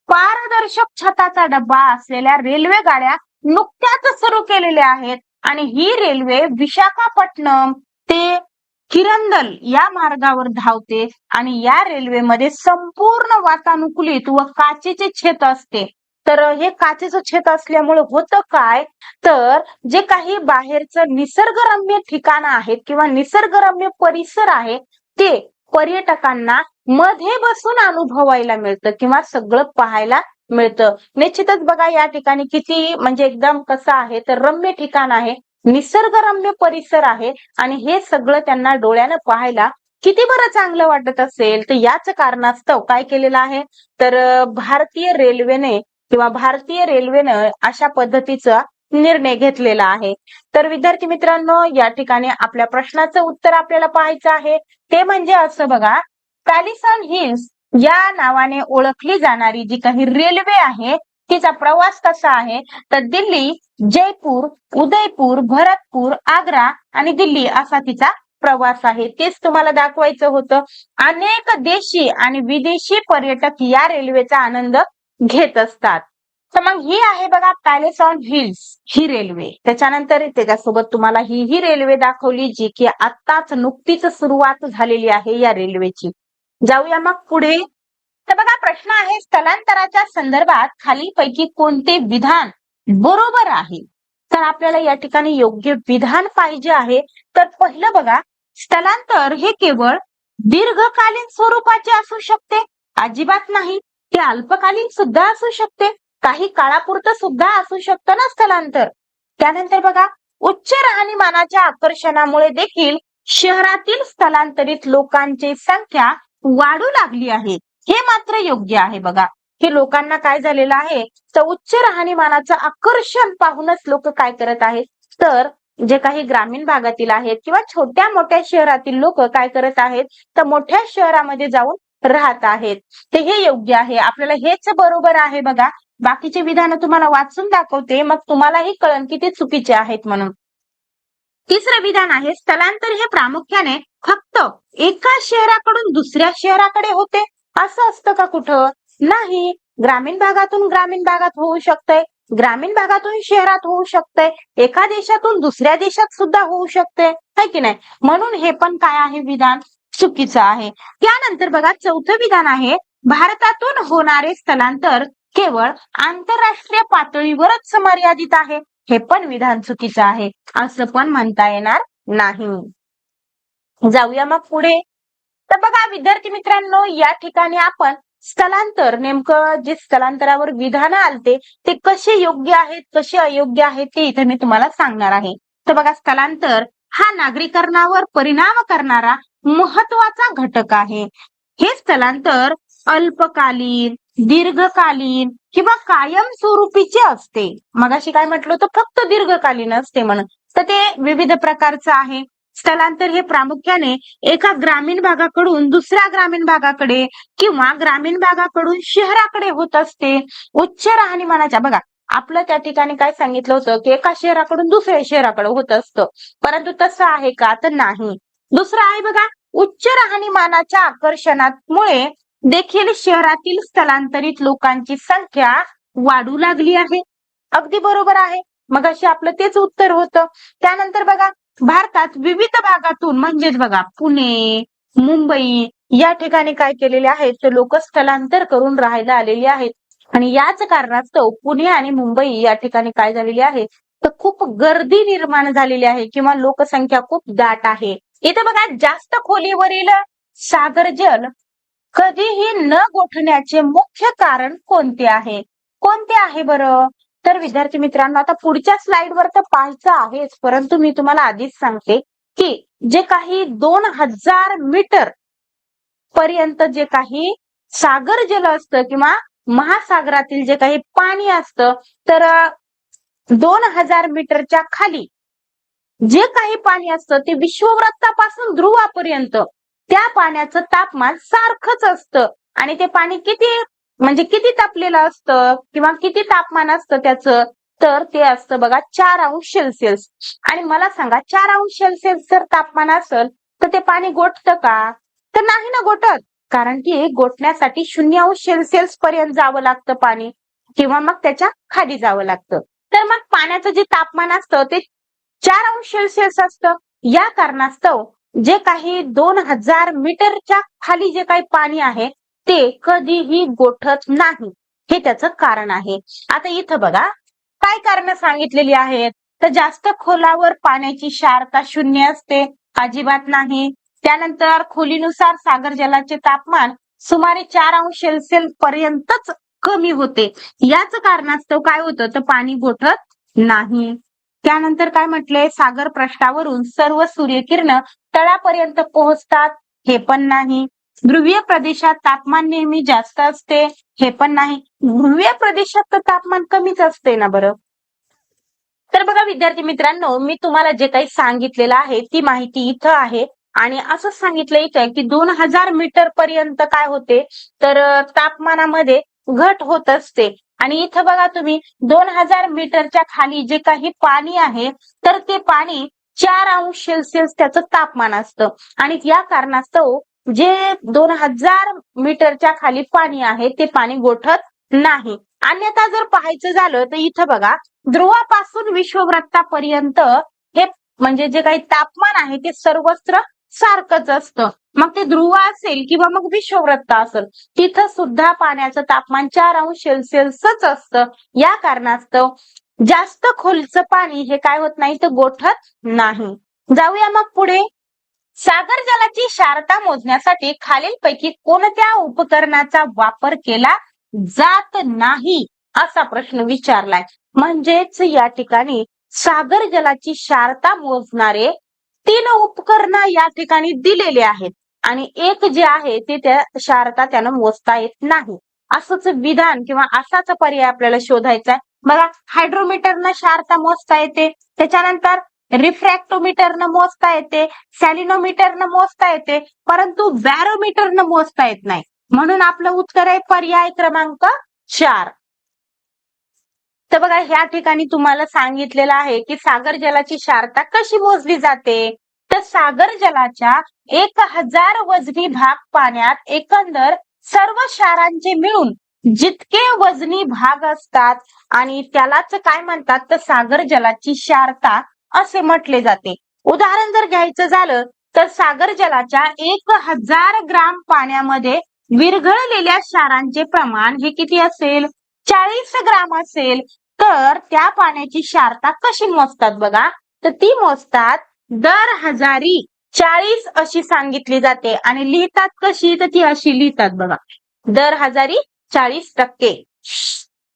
पारदर्शक छताचा डब्बा असलेल्या रेल्वे गाड्या नुकत्याच सुरू केलेल्या आहेत. आणि ही रेल्वे विशाखापट्टणम ते किरंदल या मार्गावर धावते. आणि या रेल्वेमध्ये संपूर्ण वातानुकूलित व काचेचे छत असते. तर हे काचेचं छत असल्यामुळे होतं काय, तर जे काही बाहेरचं निसर्गरम्य ठिकाणं आहेत किंवा निसर्गरम्य परिसर आहे ते पर्यटकांना मध्ये बसून अनुभवायला मिळतं किंवा सगळं पाहायला मिळतं. निश्चितच बघा या ठिकाणी किती म्हणजे एकदम कसं आहे, तर रम्य ठिकाण आहे, निसर्गरम्य परिसर आहे आणि हे सगळं त्यांना डोळ्यानं पाहायला किती बरं चांगलं वाटत असेल. तर याच कारणास्तव काय केलेलं आहे, तर भारतीय रेल्वेनं अशा पद्धतीचा निर्णय घेतलेला आहे. तर विद्यार्थी मित्रांनो, या ठिकाणी आपल्या प्रश्नाचं उत्तर आपल्याला पाहायचं आहे. ते म्हणजे असं बघा, पॅलेस ऑन हिल्स या नावाने ओळखली जाणारी जी काही रेल्वे आहे तिचा प्रवास कसा आहे, तर दिल्ली, जयपूर, उदयपूर, भरतपूर, आग्रा आणि दिल्ली असा तिचा प्रवास आहे. तेच तुम्हाला दाखवायचं होतं. अनेक देशी आणि विदेशी पर्यटक या रेल्वेचा आनंद घेत असतात. तर मग ही आहे बघा palace on wheels he railway. त्याच्यानंतर त्याच्यासोबत तुम्हाला ही रेल्वे दाखवली जी की आत्ताच नुकतीच सुरुवात झालेली आहे या रेल्वेची. जाऊया मग पुढे. तर बघा प्रश्न आहे, स्थलांतराच्या संदर्भात खालीलपैकी कोणते विधान बरोबर आहे. तर आपल्याला या ठिकाणी योग्य विधान पाहिजे आहे. तर पहिलं बघा, स्थलांतर हे केवळ दीर्घकालीन स्वरूपाचे असू शकते, अजिबात नाही. ते अल्पकालीन सुद्धा असू शकते, काही काळापुरतं सुद्धा असू शकतं ना स्थलांतर. त्यानंतर बघा, उच्च राहणीमानाच्या आकर्षणामुळे देखील शहरातील स्थलांतरित लोकांची संख्या वाढू लागली आहे. हे मात्र योग्य आहे बघा. हे लोकांना काय झालेलं आहे, तर उच्च राहणीमानाचं आकर्षण पाहूनच लोक काय करत आहेत, तर जे काही ग्रामीण भागातील आहेत किंवा छोट्या मोठ्या शहरातील लोक काय करत आहेत, तर मोठ्या शहरामध्ये जाऊन राहत आहेत. ते हे योग्य आहे, आपल्याला हेच बरोबर आहे बघा. बाकीचे विधान तुम्हाला वाचून दाखवते, मग तुम्हालाही कळन की ते चुकीचे आहेत म्हणून. तिसरं विधान आहे, स्थलांतर हे प्रामुख्याने फक्त एका शहराकडून दुसऱ्या शहराकडे होते असं असतं का कुठं, नाही. ग्रामीण भागातून ग्रामीण भागात होऊ शकतंय, ग्रामीण भागातून शहरात होऊ शकते, एका देशातून दुसऱ्या देशात सुद्धा होऊ शकते, है की नाही? म्हणून हे पण काय आहे विधान चुकीचं आहे. त्यानंतर बघा चौथं विधान आहे, भारतातून होणारे स्थलांतर केवळ आंतरराष्ट्रीय पातळीवरच मर्यादित आहे. हे पण विधान चुकीचं आहे, असं पण म्हणता येणार नाही. जाऊया मग पुढे. तर बघा विद्यार्थी मित्रांनो, या ठिकाणी आपण स्थलांतर, नेमकं जे स्थलांतरावर विधान आलते ते कसे योग्य आहेत कसे अयोग्य आहेत ते इथे मी तुम्हाला सांगणार आहे. तर बघा स्थलांतर हा नागरीकरणावर परिणाम करणारा महत्वाचा घटक आहे. हे स्थलांतर अल्पकालीन, दीर्घकालीन किंवा कायमस्वरूपीचे असते. मगाशी काय म्हटलं होतं, फक्त दीर्घकालीन असते म्हणून. तर ते विविध प्रकारचं आहे. स्थलांतर हे प्रामुख्याने एका ग्रामीण भागाकडून दुसऱ्या ग्रामीण भागाकडे किंवा ग्रामीण भागाकडून शहराकडे होत असते. उच्च राहणीमानाच्या, बघा आपलं त्या ठिकाणी काय सांगितलं होतं की एका शहराकडून दुसऱ्या शहराकडे होत असतं, परंतु तसं आहे का? तर नाही. दुसरं आहे बघा, उच्च राहणीमानाच्या आकर्षणामुळे देखील शहरातील स्थलांतरित लोकांची संख्या वाढू लागली आहे. अगदी बरोबर आहे, मग अशी आपलं तेच उत्तर होतं. त्यानंतर बघा भारतात विविध भागातून, म्हणजेच बघा पुणे, मुंबई या ठिकाणी काय केलेले आहेत, तर लोक स्थलांतर करून राहायला आलेली आहेत. आणि याच कारणास्तव पुणे आणि मुंबई या ठिकाणी काय झालेली आहे, तर खूप गर्दी निर्माण झालेली आहे किंवा लोकसंख्या खूप दाट आहे. इथे बघा जास्त खोलीवरील सागर जल कधीही न गोठण्याचे मुख्य कारण कोणते आहे? कोणते आहे बरं? तर विद्यार्थी मित्रांनो, आता पुढच्या स्लाइडवर तर पाहायचं आहेच, परंतु मी तुम्हाला आधीच सांगते की जे काही 2000 मीटर पर्यंत जे काही सागर जल असतं किंवा महासागरातील जे काही पाणी असतं, तर 2000 मीटरच्या खाली जे काही पाणी असतं ते विषुववृत्तापासून ध्रुवापर्यंत त्या पाण्याचं तापमान सारखंच असतं. आणि ते पाणी किती, म्हणजे किती तापलेलं असतं किंवा किती तापमान असतं त्याचं, तर ते असतं बघा 4°C. आणि मला सांगा 4°C जर तापमान असेल तर ते पाणी गोठतं का? तर नाही ना गोठत, कारण की गोठण्यासाठी 0°C पर्यंत जावं लागतं पाणी किंवा मग त्याच्या खाली जावं लागतं. तर मग पाण्याचं जे तापमान असतं ते 4°C असतं. या कारणास्तव जे काही 2000 मीटरच्या खाली जे काही पाणी आहे ते कधीही गोठत नाही, हे त्याचं कारण आहे. आता इथं बघा काय कारण सांगितलेली आहेत, तर जास्त खोलावर पाण्याची क्षारता 0 असते, अजिबात नाही. त्यानंतर खोलीनुसार सागर जलाचे तापमान सुमारे 4°C पर्यंतच कमी होते. याच कारणास्तव काय होतं, तर पाणी गोठत नाही. त्यानंतर काय म्हटले, सागर पृष्ठावरून सर्व सूर्यकिरण तळापर्यंत पोहोचतात, हे पण नाही. ध्रुवीय प्रदेशात तापमान नेहमी जास्त असते, हे पण नाही. ध्रुवीय प्रदेशात तर तापमान कमीच असते ना बरं. तर बघा विद्यार्थी मित्रांनो, मी तुम्हाला जे काही सांगितलेलं आहे ती माहिती इथं आहे. आणि असं सांगितलं इथं की 2000 मीटर पर्यंत काय होते, तर तापमानामध्ये घट होत असते. आणि इथं बघा तुम्ही 2000 मीटरच्या खाली जे काही पाणी आहे तर ते पाणी 4°C त्याचं तापमान असतं. आणि या कारणास्तव जे 2000 मीटरच्या खाली पाणी आहे ते पाणी गोठत नाही. अन्यथा जर पाहायचं झालं तर इथं बघा ध्रुवापासून विषुववृत्तापर्यंत हे म्हणजे जे काही तापमान आहे ते सर्वत्र सारखंच असतं. मग ते ध्रुव असेल किंवा मग विषुववृत्त असेल, तिथं सुद्धा पाण्याचं तापमान 4°C असतं. या कारणास्तव जास्त खोलचं पाणी हे काय होत नाही, तर गोठत नाही. जाऊया मग पुढे. सागर जलाची क्षारता मोजण्यासाठी खालीलपैकी कोणत्या उपकरणाचा वापर केला जात नाही, असा प्रश्न विचारलाय. म्हणजेच या ठिकाणी सागर जलाची क्षारता मोजणारे 3 उपकरण या ठिकाणी दिलेले आहेत आणि एक जे आहे ते त्या क्षारता त्यानं मोजता येत नाही. असंच विधान किंवा असाच पर्याय आपल्याला शोधायचा आहे. बघा हायड्रोमीटरनं क्षारता मोजता येते, त्याच्यानंतर रिफ्रॅक्टोमीटरनं मोजता येते, सॅलिनोमीटरनं मोजता येते, परंतु बॅरोमीटरनं मोजता येत नाही. म्हणून आपलं उत्तर आहे पर्याय क्रमांक 4. तर बघा ह्या ठिकाणी तुम्हाला सांगितलेलं आहे की सागर जलाची क्षारता कशी मोजली जाते. तर सागर जलाच्या 1000 वजनी भाग पाण्यात एकंदर सर्व क्षारांचे मिळून जितके वजनी भाग असतात आणि त्यालाच काय म्हणतात तर सागर जलाची क्षारता असे म्हटले जाते. उदाहरण जर घ्यायचं झालं तर सागर जलाच्या 1000 ग्राम पाण्यामध्ये विरघळलेल्या क्षारांचे प्रमाण हे किती असेल 40 ग्राम असेल. तर त्या पाण्याची क्षारता कशी मोजतात बघा, तर ती मोजतात दर हजारी 40 अशी सांगितली जाते आणि लिहितात कशी, तर ती अशी लिहितात बघा, दर हजारी 40%.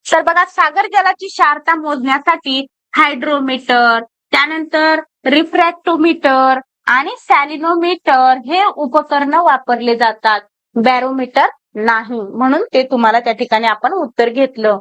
तर बघा सागर जलाची क्षारता मोजण्यासाठी हायड्रोमीटर, त्यानंतर रिफ्रॅक्टोमीटर आणि सॅलिनोमीटर हे उपकरण वापरले जातात. बॅरोमीटर नाही, म्हणून ते तुम्हाला त्या ठिकाणी आपण उत्तर घेतलं.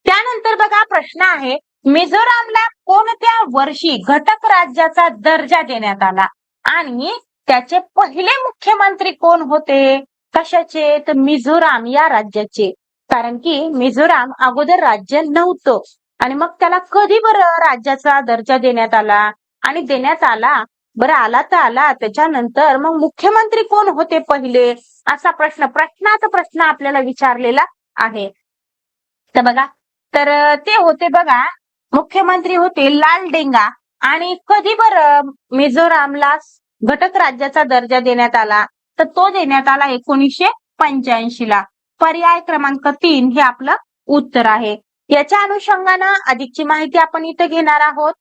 त्यानंतर बघा प्रश्न आहे, मिझोरामला कोणत्या वर्षी घटक राज्याचा दर्जा देण्यात आला आणि त्याचे पहिले मुख्यमंत्री कोण होते? कशाचे? तर मिझोराम या राज्याचे. कारण की मिझोराम अगोदर राज्य नव्हतं आणि मग त्याला कधी बरं राज्याचा दर्जा देण्यात आला आणि देण्यात आला बरं, आला तर आला, त्याच्यानंतर मग मुख्यमंत्री कोण होते पहिले, असा प्रश्न आपल्याला विचारलेला आहे. तर बघा, तर ते होते बघा, मुख्यमंत्री होते लाल डेंगा. आणि कधी बरं मिझोरामला घटक राज्याचा दर्जा देण्यात आला, तर तो देण्यात आला 1985 ला. पर्याय क्रमांक 3 हे आपलं उत्तर आहे. याच्या अनुषंगानं अधिकची माहिती आपण इथे घेणार आहोत.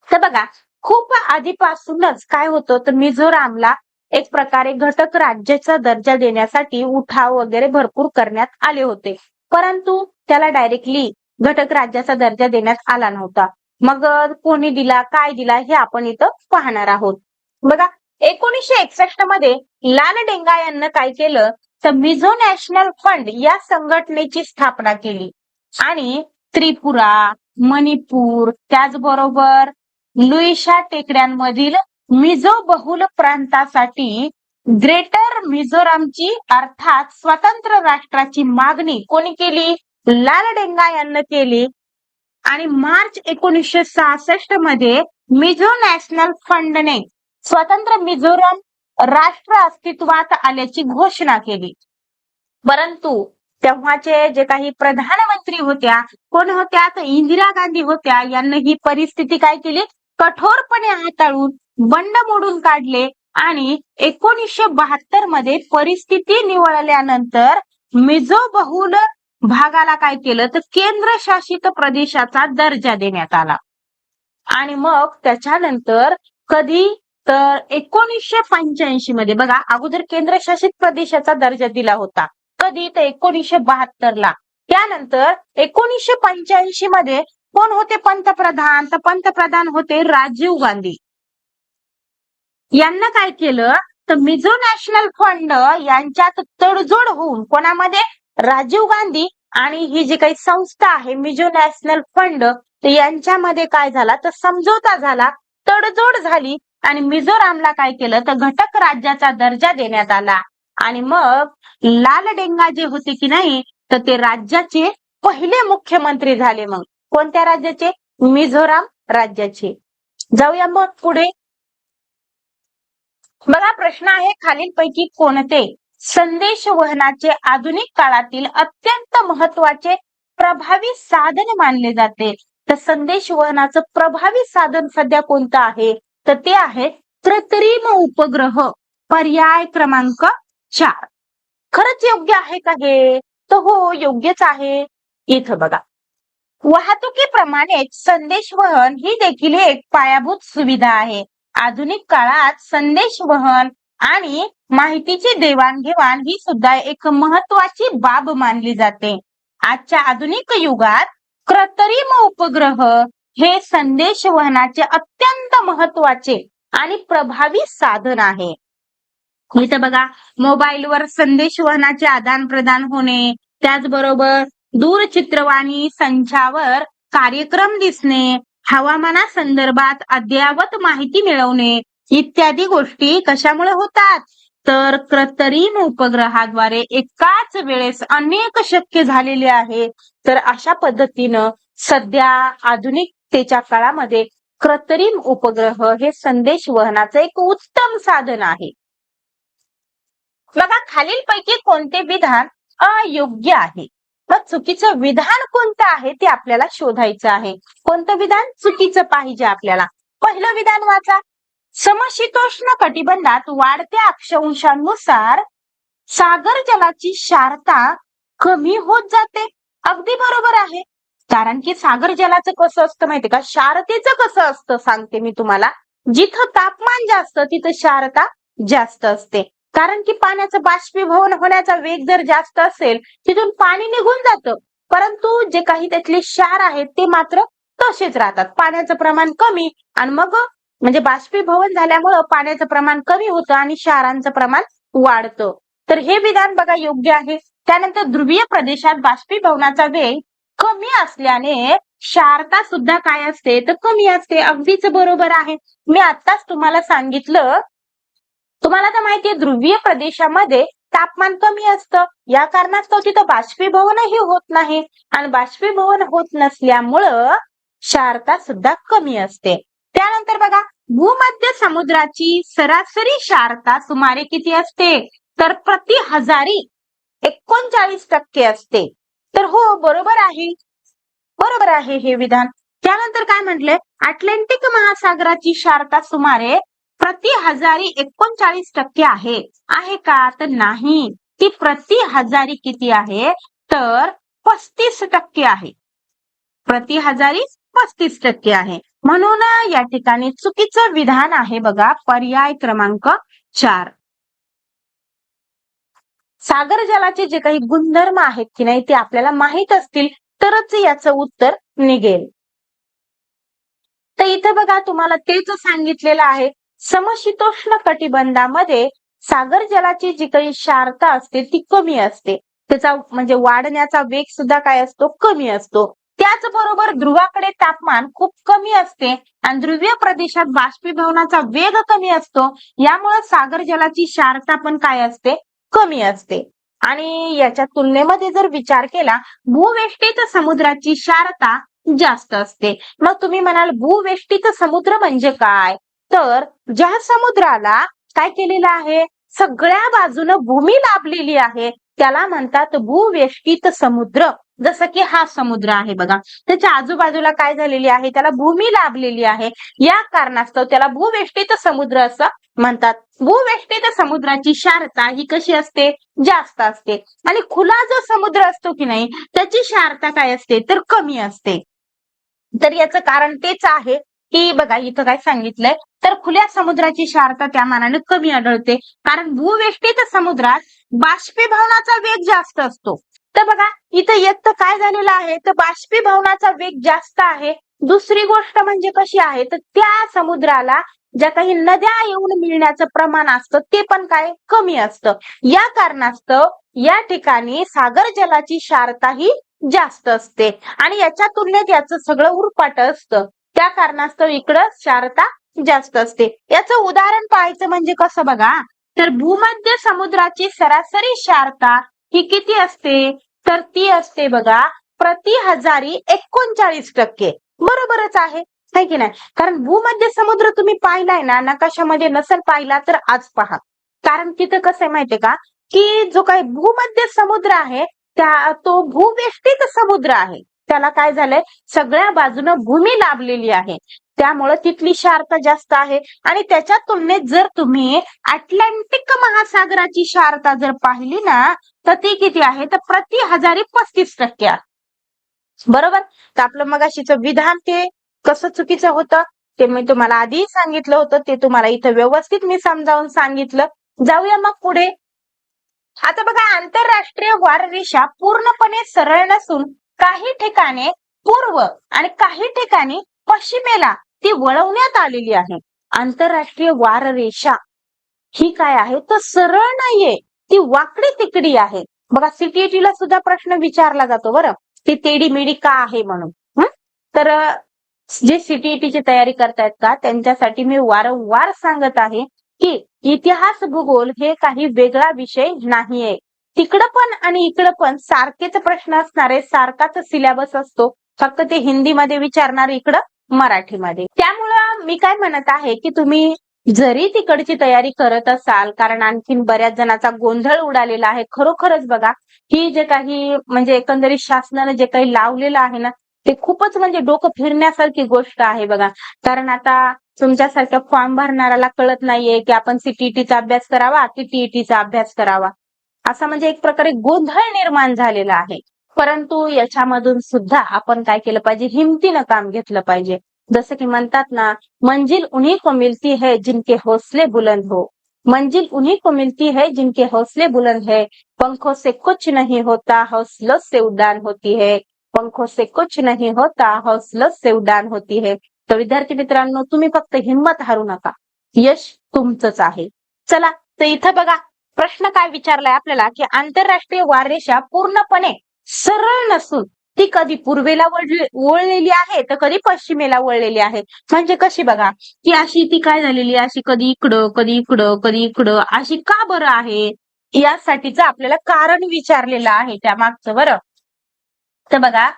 तर बघा, खूप आधीपासूनच काय होतं तर मिझोरामला एक प्रकारे घटक राज्याचा दर्जा देण्यासाठी उठाव वगैरे भरपूर करण्यात आले होते, परंतु त्याला डायरेक्टली घटक राज्याचा दर्जा देण्यात आला नव्हता. मग कोणी दिला, काय दिला, हे आपण इथं पाहणार आहोत. बघा, 1961 मध्ये लाल डेंगा यांनी काय केलं तर मिझो नॅशनल फंड या संघटनेची स्थापना केली आणि त्रिपुरा, मणिपूर, त्याचबरोबर लुईशा टेकड्यांमधील मिझो बहुल प्रांतासाठी ग्रेटर मिझोरामची अर्थात स्वतंत्र राष्ट्राची मागणी कोणी केली? लाल डेंगा यांनी केली. आणि मार्च 1966 मध्ये मिझो नॅशनल फंडने स्वतंत्र मिझोराम राष्ट्र अस्तित्वात आल्याची घोषणा केली. परंतु तेव्हाचे जे काही प्रधानमंत्री होत्या, कोण होत्या तर इंदिरा गांधी होत्या, यांनी ही परिस्थिती काय केली, कठोरपणे हाताळून बंड मोडून काढले आणि 1972 मध्ये परिस्थिती निवळल्यानंतर मिझो बहुल भागाला काय केलं तर केंद्रशासित प्रदेशाचा दर्जा देण्यात आला. आणि मग त्याच्यानंतर कधी तर 1985 मध्ये बघा, अगोदर केंद्रशासित प्रदेशाचा दर्जा दिला होता, कधी तर 1972 ला. त्यानंतर 1985 मध्ये कोण होते पंतप्रधान, तर पंतप्रधान होते राजीव गांधी. यांना काय केलं तर मिझो नॅशनल फंड यांच्यात तडजोड होऊन कोणामध्ये, राजीव गांधी आणि ही जी काही संस्था आहे मिझो नॅशनल फंड, तर यांच्यामध्ये काय झाला तर समझोता झाला, तडजोड झाली आणि मिझोरामला काय केलं तर घटक राज्याचा दर्जा देण्यात आला. आणि मग लाल डेंगा जे होते की नाही तर ते राज्याचे पहिले मुख्यमंत्री झाले. मग कोणत्या राज्याचे? मिझोराम राज्याचे. जाऊया मग पुढे. बघा, प्रश्न आहे, खालीलपैकी कोणते संदेश वहनाचे आधुनिक काळातील अत्यंत महत्वाचे प्रभावी साधन मानले जाते? तर संदेश वहनाचं प्रभावी साधन सध्या कोणतं आहे तर ते आहे कृत्रिम उपग्रह. पर्याय क्रमांक 4. खरंच योग्य आहे का हे? तर हो, योग्यच आहे. इथं बघा, वाहतुकीप्रमाणेच संदेशवहन ही देखील एक पायाभूत सुविधा आहे. आधुनिक काळात संदेशवहन आणि माहितीची देवाणघेवाण ही सुद्धा एक महत्वाची बाब मानली जाते. आजच्या आधुनिक युगात कृत्रिम उपग्रह हे संदेशवहनाचे अत्यंत महत्वाचे आणि प्रभावी साधन आहे. इथं बघा, मोबाईलवर संदेशवहनाचे आदान प्रदान होणे, त्याचबरोबर दूरचित्रवाणी संचावर कार्यक्रम दिसणे, हवामानासंदर्भात अद्ययावत माहिती मिळवणे इत्यादी गोष्टी कशामुळे होतात तर कृत्रिम उपग्रहाद्वारे एकाच वेळेस अनेक शक्य झालेले आहे. तर अशा पद्धतीनं सध्या आधुनिकतेच्या काळामध्ये कृत्रिम उपग्रह हे संदेश वहनाचं एक उत्तम साधन आहे. बघा, खालीलपैकी कोणते विधान अयोग्य आहे? मग चुकीचं विधान कोणतं आहे ते आपल्याला शोधायचं आहे. कोणतं विधान चुकीचं पाहिजे आपल्याला? पहिलं विधान वाचा. समशीतोष्ण कटिबंधात वाढत्या अक्षांशानुसार सागर जलाची क्षारता कमी होत जाते. अगदी बरोबर आहे. कारण की सागर जलाचं कसं असतं माहितीये का? क्षारतेचं कसं असतं सांगते मी तुम्हाला. जिथं तापमान जास्त तिथं क्षारता जास्त असते. कारण की पाण्याचं बाष्पीभवन होण्याचा वेग जर जास्त असेल तिथून पाणी निघून जातं, परंतु जे काही त्यातले क्षार आहेत ते मात्र तसेच राहतात. पाण्याचं प्रमाण कमी आणि मग म्हणजे बाष्पीभवन झाल्यामुळं पाण्याचं प्रमाण कमी होतं आणि क्षारांचं प्रमाण वाढतं. तर हे विधान बघा योग्य आहे. त्यानंतर ध्रुवीय प्रदेशात बाष्पीभवनाचा वेग कमी असल्याने क्षारता सुद्धा काय असते तर कमी असते. अगदीच बरोबर आहे. मी आत्ताच तुम्हाला सांगितलं. तुम्हाला तर माहितीये ध्रुवीय प्रदेशामध्ये तापमान कमी असतं, या कारणास्तव तिथं बाष्पीभवनही होत नाही आणि बाष्पीभवन होत नसल्यामुळं क्षारता सुद्धा कमी असते. त्यानंतर बघा, भूमध्य समुद्राची सरासरी क्षारता सुमारे किती असते तर प्रति हजारी 39% असते. तर हो, बरोबर आहे. बरोबर आहे हे विधान. त्यानंतर काय म्हटलंय? अटलांटिक महासागराची क्षारता सुमारे प्रति हजारी 39% आहे. आहे का? तर नाही. ती प्रति हजारी किती आहे तर 35% आहे. प्रति हजारी 35% आहे. म्हणून या ठिकाणी चुकीचं विधान आहे बघा, पर्याय क्रमांक 4. सागर जलाचे जे काही गुणधर्म आहेत की नाही ते आपल्याला माहित असतील तरच याचं उत्तर निघेल. तर इथं बघा तुम्हाला तेच सांगितलेलं आहे. समशीतोष्ण कटिबंधामध्ये सागर जलाची जी काही क्षारता असते ती कमी असते. त्याचा म्हणजे वाढण्याचा वेग सुद्धा काय असतो? कमी असतो. त्याचबरोबर ध्रुवाकडे तापमान खूप कमी असते आणि ध्रुवीय प्रदेशात बाष्पीभवनाचा वेग कमी असतो. यामुळे सागर जलाची क्षारता पण काय असते? कमी असते. आणि याच्या तुलनेमध्ये जर विचार केला, भूवेष्टित समुद्राची क्षारता जास्त असते. मग तुम्ही म्हणाल भूवेष्टित समुद्र म्हणजे काय? तर ज्या समुद्राला काय केलेलं आहे, सगळ्या बाजूनं भूमी लाभलेली आहे त्याला म्हणतात भूवेष्टित समुद्र. जसं की हा समुद्र आहे बघा, त्याच्या आजूबाजूला काय झालेली आहे, त्याला भूमी लाभलेली आहे. या कारणास्तव त्याला भूवेष्टित समुद्र असं म्हणतात. भूवेष्टित समुद्राची क्षारता ही कशी असते? जास्त असते. आणि खुला जो समुद्र असतो की नाही त्याची क्षारता काय असते तर कमी असते. तर याचं कारण तेच आहे की बघा इथं काय सांगितलंय तर खुल्या समुद्राची क्षारता त्या मानाने कमी आढळते, कारण भूवेष्टित समुद्रात बाष्पीभवनाचा वेग जास्त असतो. तर बघा इथं एक तर काय झालेलं आहे तर बाष्पीभवनाचा वेग जास्त आहे. दुसरी गोष्ट म्हणजे कशी आहे तर त्या समुद्राला ज्या काही नद्या येऊन मिळण्याचं प्रमाण असतं ते पण काय कमी असतं. या कारणास्तव या ठिकाणी सागर जलाची क्षारता ही जास्त असते आणि याच्या तुलनेत याचं सगळं उरपाट असतं. त्या कारणास्तव इकडं क्षारता जास्त असते. याचं उदाहरण पाहायचं म्हणजे कसं बघा, तर भूमध्य समुद्राची सरासरी क्षारता ही किती असते तर ती असते बघा प्रति हजारी 39%. बरोबरच आहे की नाही? कारण भूमध्य समुद्र तुम्ही पाहिलाय ना, नकाशामध्ये नसेल पाहिला तर आज पहा. कारण तिथं कसं आहे माहितीये का की जो काही भूमध्य समुद्र आहे तो भूवेष्टित समुद्र आहे. त्याला काय झालंय, सगळ्या बाजूनं भूमी लाभलेली आहे, त्यामुळे तिथली क्षारता जास्त आहे. आणि त्याच्या तुलनेत जर तुम्ही अटलांटिक महासागराची क्षारता जर पाहिली ना तर ती किती आहे तर प्रति हजारी 35% आहे. बरोबर. तर आपलं मगाशीचं विधान ते कसं चुकीचं होतं ते मी तुम्हाला आधी सांगितलं होतं, ते तुम्हाला इथं व्यवस्थित मी समजावून सांगितलं. जाऊया मग पुढे. आता बघा, आंतरराष्ट्रीय वाररेषा पूर्णपणे सरळ नसून काही ठिकाणी पूर्व आणि काही ठिकाणी पश्चिमेला ती वळवण्यात आलेली आहे. आंतरराष्ट्रीय वाररेषा ही काय आहे तर सरळ नाहीये, ती वाकडी तिकडी आहे. बघा सीटीईटीला सुद्धा प्रश्न विचारला जातो बरं, ती तेडीमेडी का आहे म्हणून. तर जे सीटीईटीची तयारी करतायत का त्यांच्यासाठी मी वारंवार सांगत आहे की इतिहास भूगोल हे काही वेगळा विषय नाहीये. तिकडं पण आणि इकडं पण सारखेच प्रश्न असणारे, सारखाच सिलेबस असतो, फक्त ते हिंदीमध्ये विचारणार, इकडं मराठीमध्ये. त्यामुळं मी काय म्हणत आहे की तुम्ही जरी तिकडची तयारी करत असाल, कारण आणखीन बऱ्याच जणांचा गोंधळ उडालेला आहे. खरोखरच बघा, ही जे काही म्हणजे एकंदरीत शासनाने जे काही लावलेलं आहे ना, ते खूपच म्हणजे डोकं फिरण्यासारखी गोष्ट आहे बघा. कारण आता तुमच्यासारख्या फॉर्म भरणाऱ्याला कळत नाहीये, की आपण सीटीईटीचा अभ्यास करावा की टीईटीचा अभ्यास करावा. असा म्हणजे एक प्रकारे गोंधळ निर्माण झालेला आहे. परंतु याच्यामधून सुद्धा आपण काय केलं पाहिजे, हिमतीनं काम घेतलं पाहिजे. जसं की म्हणतात ना, मंजिल उन्हीं को मिलती है जिनके हौसले बुलंद हो. मंजिल उन्हीं को मिलती है जिनके हौसले बुलंद है. पंखों से कुछ नहीं होता, हौसलों से उड़ान होती है. पंखों से कुछ नहीं होता, हौसलों से उड़ान होती है. तर विद्यार्थी मित्रांनो, तुम्ही फक्त हिंमत हारू नका. यश तुमचंच आहे. चला, तर इथं बघा, प्रश्न काय विचारलाय आपल्याला, की आंतरराष्ट्रीय वाररेषा पूर्णपणे सरळ नसून ती कधी पूर्वेला वळलेली आहे तर कधी पश्चिमेला वळलेली आहे. म्हणजे कशी बघा, की अशी ती काय झालेली आहे, अशी कधी इकडं कधी इकडं कधी इकडं अशी का बरं आहे, यासाठीचं आपल्याला कारण विचारलेलं आहे त्या मागचं. बरं, तर बघा,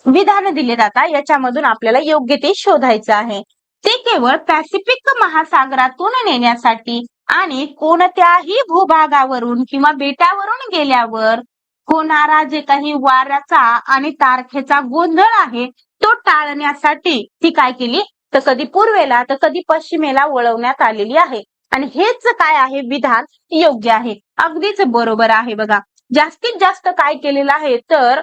विधान दिले जातात, याच्यामधून आपल्याला योग्य ते शोधायचं आहे. ते केवळ पॅसिफिक महासागरातून नेण्यासाठी आणि कोणत्याही भूभागावरून किंवा बेटावरून गेल्यावर होणारा जे काही वाऱ्याचा आणि तारखेचा गोंधळ आहे तो टाळण्यासाठी ती काय केली, तर कधी पूर्वेला तर कधी पश्चिमेला वळवण्यात आलेली आहे. आणि हेच काय आहे, विधान योग्य आहे, अगदीच बरोबर आहे. बघा, जास्तीत जास्त काय केलेलं आहे, तर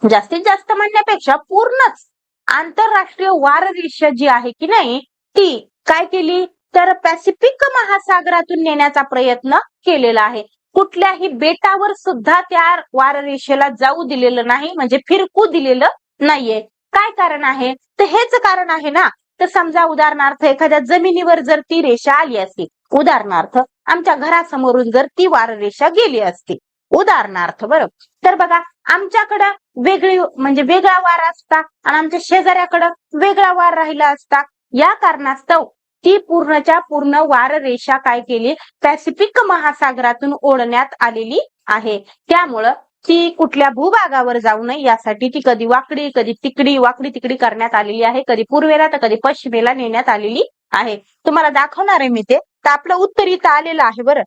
जास्तीत जास्त म्हणण्यापेक्षा पूर्णच आंतरराष्ट्रीय वाररेषा जी आहे की नाही, ती काय केली, तर पॅसिफिक महासागरातून नेण्याचा प्रयत्न केलेला आहे. कुठल्याही बेटावर सुद्धा त्या वाररेषेला जाऊ दिलेलं नाही, म्हणजे फिरकू दिलेलं नाहीये. काय कारण आहे, तर हेच कारण आहे ना. तर समजा उदाहरणार्थ एखाद्या जमिनीवर जर ती रेषा आली असती, उदाहरणार्थ आमच्या घरासमोरून जर ती वाररेषा गेली असती, उदाहरणार्थ, बरं, तर बघा, आमच्याकडं वेगळी म्हणजे वेगळा वार असता आणि आमच्या शेजाऱ्याकडं वेगळा वार राहिला असता. या कारणास्तव ती पूर्णच्या पूर्ण वाररेषा काय केली, पॅसिफिक महासागरातून ओढण्यात आलेली आहे. त्यामुळं ती कुठल्या भूभागावर जाऊ नये यासाठी ती कधी वाकडी कधी तिकडी वाकडी तिकडी करण्यात आलेली आहे. कधी पूर्वेला तर कधी पश्चिमेला नेण्यात आलेली आहे. तुम्हाला दाखवणार आहे मी ते. तर आपलं उत्तर इथं आलेलं आहे. बरं,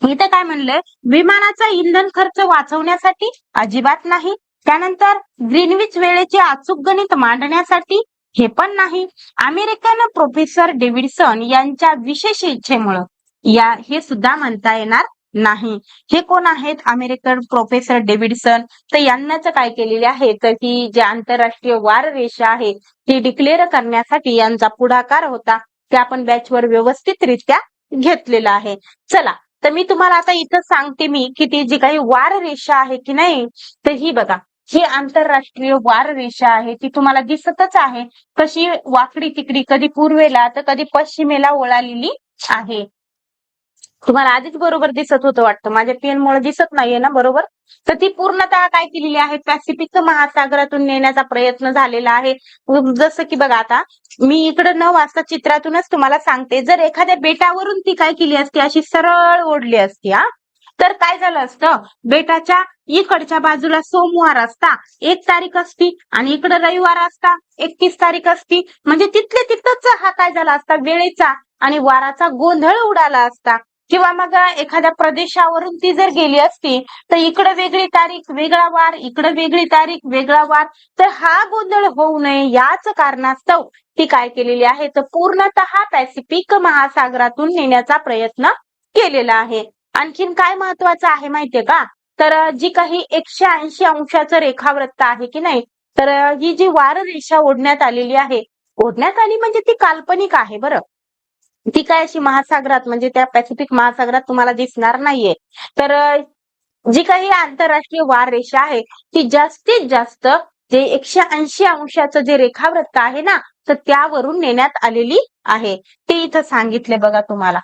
इथं काय म्हणलंय, विमानाचा इंधन खर्च वाचवण्यासाठी अजिबात नाही. त्यानंतर ग्रीनविच वेळेचे अचूक गणित मांडण्यासाठी हे पण नाही. अमेरिकन प्रोफेसर डेव्हिडसन यांच्या विशेष इच्छेमुळं हे सुद्धा म्हणता येणार नाही. हे कोण आहेत, अमेरिकन प्रोफेसर डेव्हिडसन. तर यांनाच काय केलेले आहे, तर ही जी आंतरराष्ट्रीय वाररेषा आहे ती डिक्लेअर करण्यासाठी यांचा पुढाकार होता. ते आपण बॅचवर व्यवस्थितरित्या घेतलेला आहे. चला, तर मी तुम्हाला आता इथं सांगते मी, की ती जी काही वाररेषा आहे की नाही, तर ही बघा, ही आंतरराष्ट्रीय वाररेषा आहे. ती तुम्हाला दिसतच आहे कशी वाकडी तिकडी, कधी पूर्वेला तर कधी पश्चिमेला वळालेली आहे. तुम्हाला आधीच बरोबर दिसत होतं वाटतं, माझ्या पेनमुळे दिसत नाहीये ना बरोबर. तर ती पूर्णतः काय केलेली आहे, पॅसिफिक महासागरातून नेण्याचा प्रयत्न झालेला आहे. जसं की बघा, आता मी इकडं न वाचता चित्रातूनच तुम्हाला सांगते. जर एखाद्या बेटावरून ती काय केली असती, अशी सरळ ओढली असती, तर काय झालं असतं, बेटाच्या इकडच्या बाजूला सोमवार असता 1 तारीख असती आणि इकडे रविवार असता 31 तारीख असती. म्हणजे तिथले तिथंच हा काय झाला असता, वेळेचा आणि वाराचा गोंधळ उडाला असता. किंवा मग एखाद्या प्रदेशावरून ती जर गेली असती तर इकडे वेगळी तारीख वेगळा वार, इकडे वेगळी तारीख वेगळा वार. तर हा गोंधळ होऊ नये याच कारणास्तव ती काय केलेली आहे, तर पूर्णतः पॅसिफिक महासागरातून नेण्याचा प्रयत्न केलेला आहे. आणखीन काय महत्वाचं आहे माहितीये का, तर जी काही 180 अंशाचं रेखावृत्त आहे की नाही, तर ही जी वाररेषा ओढण्यात आलेली आहे, ओढण्यात आली म्हणजे ती काल्पनिक आहे. बरं, ती काय अशी महासागरात म्हणजे त्या पॅसिफिक महासागरात तुम्हाला दिसणार नाहीये. तर जी काही आंतरराष्ट्रीय वाररेषा आहे ती जास्तीत जास्त जे 180 अंशाचं जे रेखावृत्त आहे ना, तर त्यावरून नेण्यात आलेली आहे. ते इथं सांगितले बघा तुम्हाला.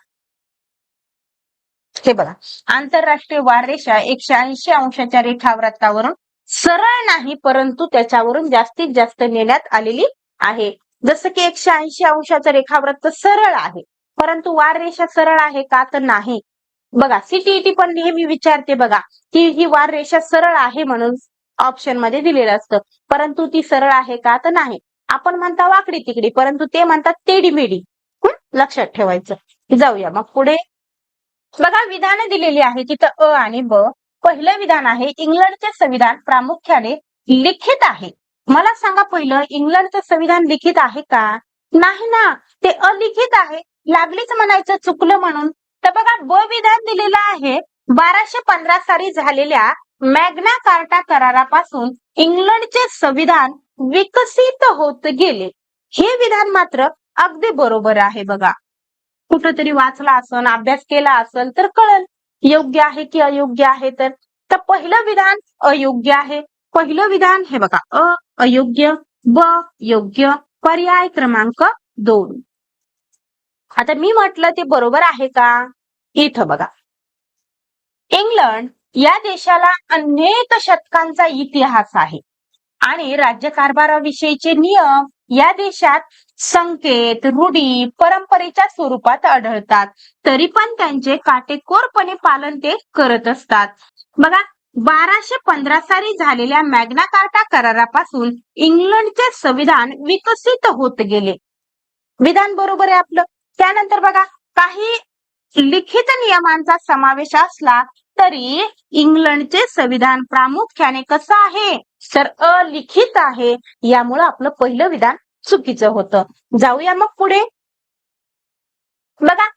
हे बघा, आंतरराष्ट्रीय वाररेषा 180 अंशाच्या रेखावृत्तावरून सरळ नाही परंतु त्याच्यावरून जास्तीत जास्त नेण्यात आलेली आहे. जसं की 180 अंशाचं रेखावृत्त सरळ आहे, परंतु वाररेषा सरळ आहे का, तर नाही. बघा, सीटीईटी पण नेहमी विचारते बघा, की ही वाररेषा सरळ आहे म्हणून ऑप्शन मध्ये दिलेलं असतं, परंतु ती सरळ आहे का, तर नाही. आपण म्हणता वाकडी तिकडी, परंतु ते म्हणतात तेडीमेडी. लक्षात ठेवायचं. जाऊया मग पुढे. बघा विधानं दिलेली आहे तिथं अ आणि ब. पहिलं विधान आहे इंग्लंडचे संविधान प्रामुख्याने लिखित आहे. मला सांगा पहिलं इंग्लंडचं संविधान लिखित आहे का? नाही ना, ते अलिखित आहे. लागलीच म्हणायचं चुकलं म्हणून. तर बघा ब विधान दिलेलं आहे 1215 साली झालेल्या मॅग्ना कार्टा करारापासून इंग्लंडचे संविधान विकसित होत गेले. हे विधान मात्र अगदी बरोबर आहे बघा. कुठंतरी वाचला असन, अभ्यास केला असेल तर कळेल योग्य आहे की अयोग्य आहे. तर पहिलं विधान अयोग्य आहे. पहिलं विधान हे बघा अयोग्य, ब योग्य, पर्याय क्रमांक 2. आता मी म्हटलं ते बरोबर आहे का? इथं बघा इंग्लंड या देशाला अनेक शतकांचा इतिहास आहे आणि राज्यकारभाराविषयीचे नियम या देशात संकेत, रूढी, परंपरेच्या स्वरूपात आढळतात. तरी पण त्यांचे काटेकोरपणे पालन ते करत असतात. बघा 1215 साली झालेल्या मॅग्ना कार्टा करारापासून इंग्लंडचे संविधान विकसित होत गेले. विधान बरोबर आहे आपलं. त्यानंतर बघा काही लिखित नियमांचा समावेश असला तरी इंग्लंडचे संविधान प्रामुख्याने कसं आहे तर अलिखित आहे. यामुळे आपलं पहिलं विधान चुकीचं होतं. जाऊया मग पुढे. बघा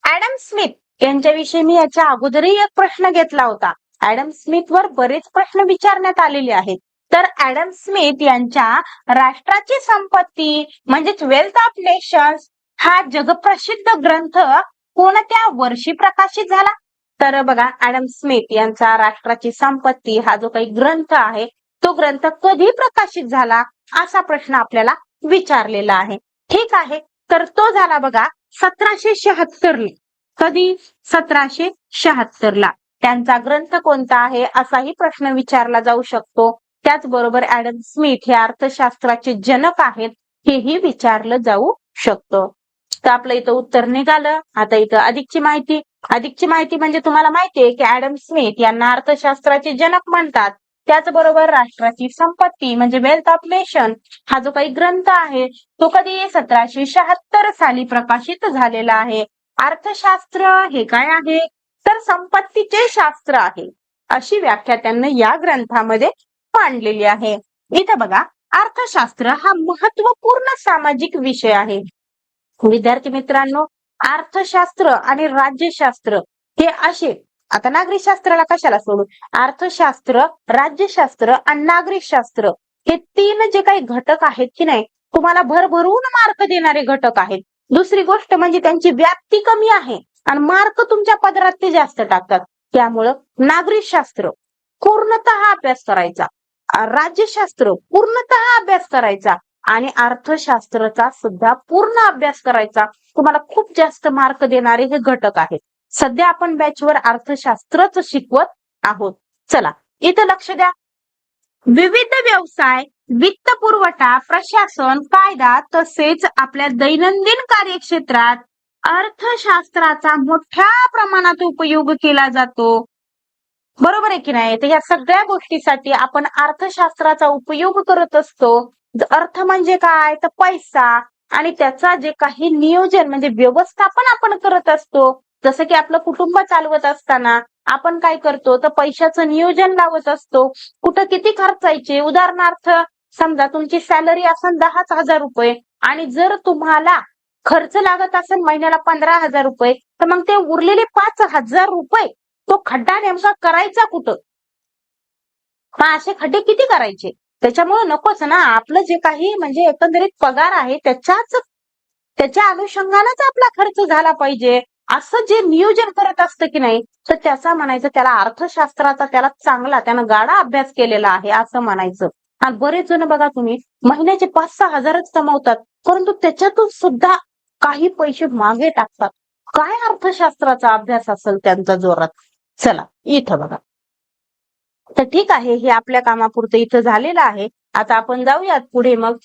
ऍडम स्मिथ यांच्याविषयी मी याच्या अगोदरही एक प्रश्न घेतला होता. ऍडम स्मिथ वर बरेच प्रश्न विचारण्यात आलेले आहेत. तर ऍडम स्मिथ यांच्या राष्ट्राची संपत्ती म्हणजेच वेल्थ ऑफ नेशन्स हा जगप्रसिद्ध ग्रंथ कोणत्या वर्षी प्रकाशित झाला? तर बघा ऍडम स्मिथ यांचा राष्ट्राची संपत्ती हा जो काही ग्रंथ आहे तो ग्रंथ कधी प्रकाशित झाला असा प्रश्न आपल्याला विचारलेला आहे. ठीक आहे, तर तो झाला बघा 1776 ला. कधी? 1776 ला. त्यांचा ग्रंथ कोणता आहे असाही प्रश्न विचारला जाऊ शकतो. त्याचबरोबर ऍडम स्मिथ हे अर्थशास्त्राचे जनक आहेत हेही विचारलं जाऊ शकतं. तर आपलं इथं उत्तर निघालं. आता इथं अधिकची माहिती म्हणजे तुम्हाला माहितीये की ऍडम स्मिथ यांना अर्थशास्त्राचे जनक म्हणतात. त्याचबरोबर राष्ट्राची संपत्ती म्हणजे वेल्थ ऑफ नेशन हा जो काही ग्रंथ आहे तो कधी 1776 साली प्रकाशित झालेला आहे. अर्थशास्त्र हे काय आहे तर संपत्तीचे शास्त्र आहे अशी व्याख्या त्यांनी या ग्रंथामध्ये मांडलेली आहे. इथे बघा अर्थशास्त्र हा महत्वपूर्ण सामाजिक विषय आहे. विद्यार्थी मित्रांनो अर्थशास्त्र आणि राज्यशास्त्र हे असे, आता नागरिकशास्त्राला कशाला सोडू, अर्थशास्त्र, राज्यशास्त्र आणि नागरिकशास्त्र हे तीन जे काही घटक आहेत की नाही तुम्हाला भरभरून मार्क देणारे घटक आहेत. दुसरी गोष्ट म्हणजे त्यांची व्याप्ती कमी आहे आणि मार्क तुमच्या पदरात ते जास्त टाकतात. त्यामुळं नागरिकशास्त्र पूर्णतः अभ्यास करायचा, राज्यशास्त्र पूर्णतः अभ्यास करायचा आणि अर्थशास्त्राचा सुद्धा पूर्ण अभ्यास करायचा. तुम्हाला खूप जास्त मार्क देणारे हे घटक आहेत. सध्या आपण बॅचवर अर्थशास्त्रच शिकवत आहोत. चला इथं लक्ष द्या. विविध व्यवसाय, वित्त पुरवठा, प्रशासन, कायदा तसेच आपल्या दैनंदिन कार्यक्षेत्रात अर्थशास्त्राचा मोठ्या प्रमाणात उपयोग केला जातो. बरोबर आहे की नाही? तर या सगळ्या गोष्टीसाठी आपण अर्थशास्त्राचा उपयोग करत असतो. अर्थ म्हणजे काय तर पैसा आणि त्याचा जे काही नियोजन म्हणजे व्यवस्थापन आपण करत असतो. जसं की आपलं कुटुंब चालवत असताना आपण काय करतो तर पैशाचं नियोजन लावत असतो. कुठं किती खर्चायचे, उदाहरणार्थ समजा तुमची सॅलरी असेल 10,000 रुपये आणि जर तुम्हाला खर्च लागत असेल महिन्याला 15,000 रुपये तर मग ते उरलेले 5,000 रुपये तो खड्डा नेमका करायचा कुठं? मग असे खड्डे किती करायचे? त्याच्यामुळे नकोच ना. आपलं जे काही म्हणजे एकंदरीत पगार आहे त्याच्या अनुषंगानेच आपला खर्च झाला पाहिजे असं जे नियोजन करत असतं की नाही तर त्याचा म्हणायचं त्याला अर्थशास्त्राचा त्यानं गाढा अभ्यास केलेला आहे असं म्हणायचं. आणि बरेच जण बघा तुम्ही महिन्याचे 5-6 हजारच कमवतात परंतु त्याच्यातून सुद्धा काही पैसे मागे टाकतात. काय अर्थशास्त्राचा अभ्यास असेल त्यांचा जोरात. चला इथं बघा. तर ठीक आहे, हे आपल्या कामापुरतं इथं झालेलं आहे. आता आपण जाऊयात पुढे. मग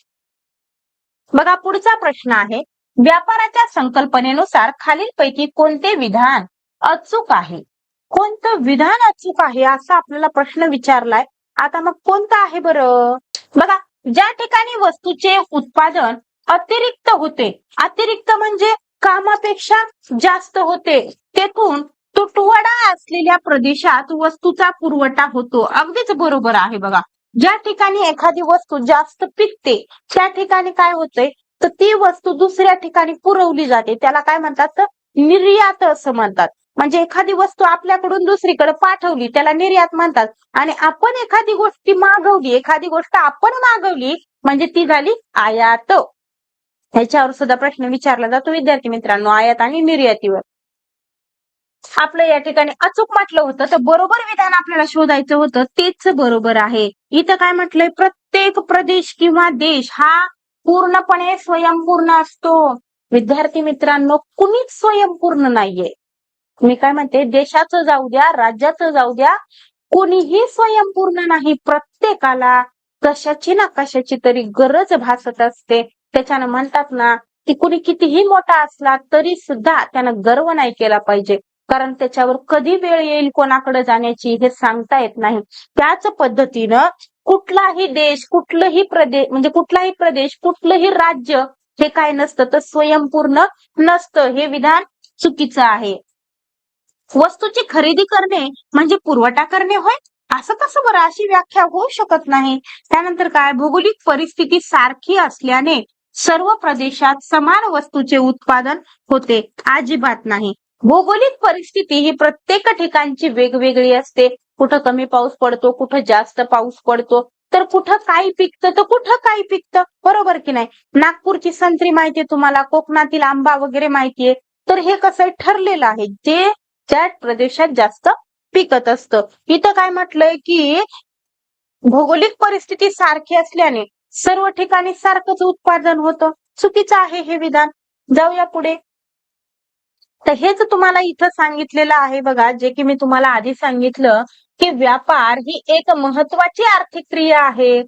बघा पुढचा प्रश्न आहे व्यापाराच्या संकल्पनेनुसार खालीलपैकी कोणते विधान अचूक आहे? कोणतं विधान अचूक आहे असा आपल्याला प्रश्न विचारलाय. आता मग कोणतं आहे बरं? बघा ज्या ठिकाणी वस्तूचे उत्पादन अतिरिक्त होते, अतिरिक्त म्हणजे कामापेक्षा जास्त होते. तेथून तुटवडा असलेल्या प्रदेशात वस्तूचा पुरवठा होतो. अगदीच बरोबर आहे बघा. ज्या ठिकाणी एखादी वस्तू जास्त पिकते त्या ठिकाणी काय होतंय, तर ती वस्तू दुसऱ्या ठिकाणी पुरवली जाते. त्याला काय म्हणतात, तर निर्यात असं म्हणतात. म्हणजे एखादी वस्तू आपल्याकडून दुसरीकडे पाठवली त्याला निर्यात म्हणतात. आणि आपण एखादी गोष्ट मागवली, एखादी गोष्ट आपण मागवली म्हणजे ती झाली आयात. ह्याच्यावर सुद्धा प्रश्न विचारला जातो विद्यार्थी मित्रांनो, आयात आणि निर्यातीवर. आपलं या ठिकाणी अचूक म्हटलं होतं, तर बरोबर विधान आपल्याला शोधायचं होतं, तेच बरोबर आहे. इथं काय म्हटलंय, प्रत्येक प्रदेश किंवा देश हा पूर्णपणे स्वयंपूर्ण असतो. विद्यार्थी मित्रांनो, कुणीच स्वयंपूर्ण नाहीये. मी काय म्हणते, देशाचं जाऊ द्या, राज्याचं जाऊ द्या, कोणीही स्वयंपूर्ण नाही. प्रत्येकाला कशाची ना कशाची तरी गरज भासत असते. त्याच्यानं म्हणतात ना, की कुणी कितीही मोठा असला तरी सुद्धा त्यानं गर्व नाही केला पाहिजे. कारण त्याच्यावर कधी वेळ येईल कोणाकडे जाण्याची हे सांगता येत नाही. त्याच पद्धतीनं कुठलाही देश, कुठलंही प्रदेश, कुठलंही राज्य हे काय नसतं, तर स्वयंपूर्ण नसतं. हे विधान चुकीचं आहे. वस्तूची खरेदी करणे म्हणजे पुरवठा करणे होय, असं कसं बरं, अशी व्याख्या होऊ शकत नाही. त्यानंतर काय, भौगोलिक परिस्थिती सारखी असल्याने सर्व प्रदेशात समान वस्तूचे उत्पादन होते, अजिबात नाही. भौगोलिक परिस्थिती ही प्रत्येक ठिकाणची वेगवेगळी असते. कुठं कमी पाऊस पडतो, कुठं जास्त पाऊस पडतो, तर कुठं काही पिकतं तर कुठं काही पिकतं, बरोबर की नाही. नागपूरची संत्री माहितीये तुम्हाला, कोकणातील आंबा वगैरे माहितीये. तर हे कसं ठरलेलं आहे, जे त्या प्रदेशात जास्त पिकत असतं. इथं काय म्हटलंय, की भौगोलिक परिस्थिती सारखी असल्याने सर्व ठिकाणी सारखंच उत्पादन होतं. चुकीचं आहे हे विधान. जाऊया पुढे. तर हेच तुम्हाला इथं सांगितलेलं आहे बघा, जे की मी तुम्हाला आधी सांगितलं, की व्यापार ही एक महत्वाची आर्थिक क्रिया आहे.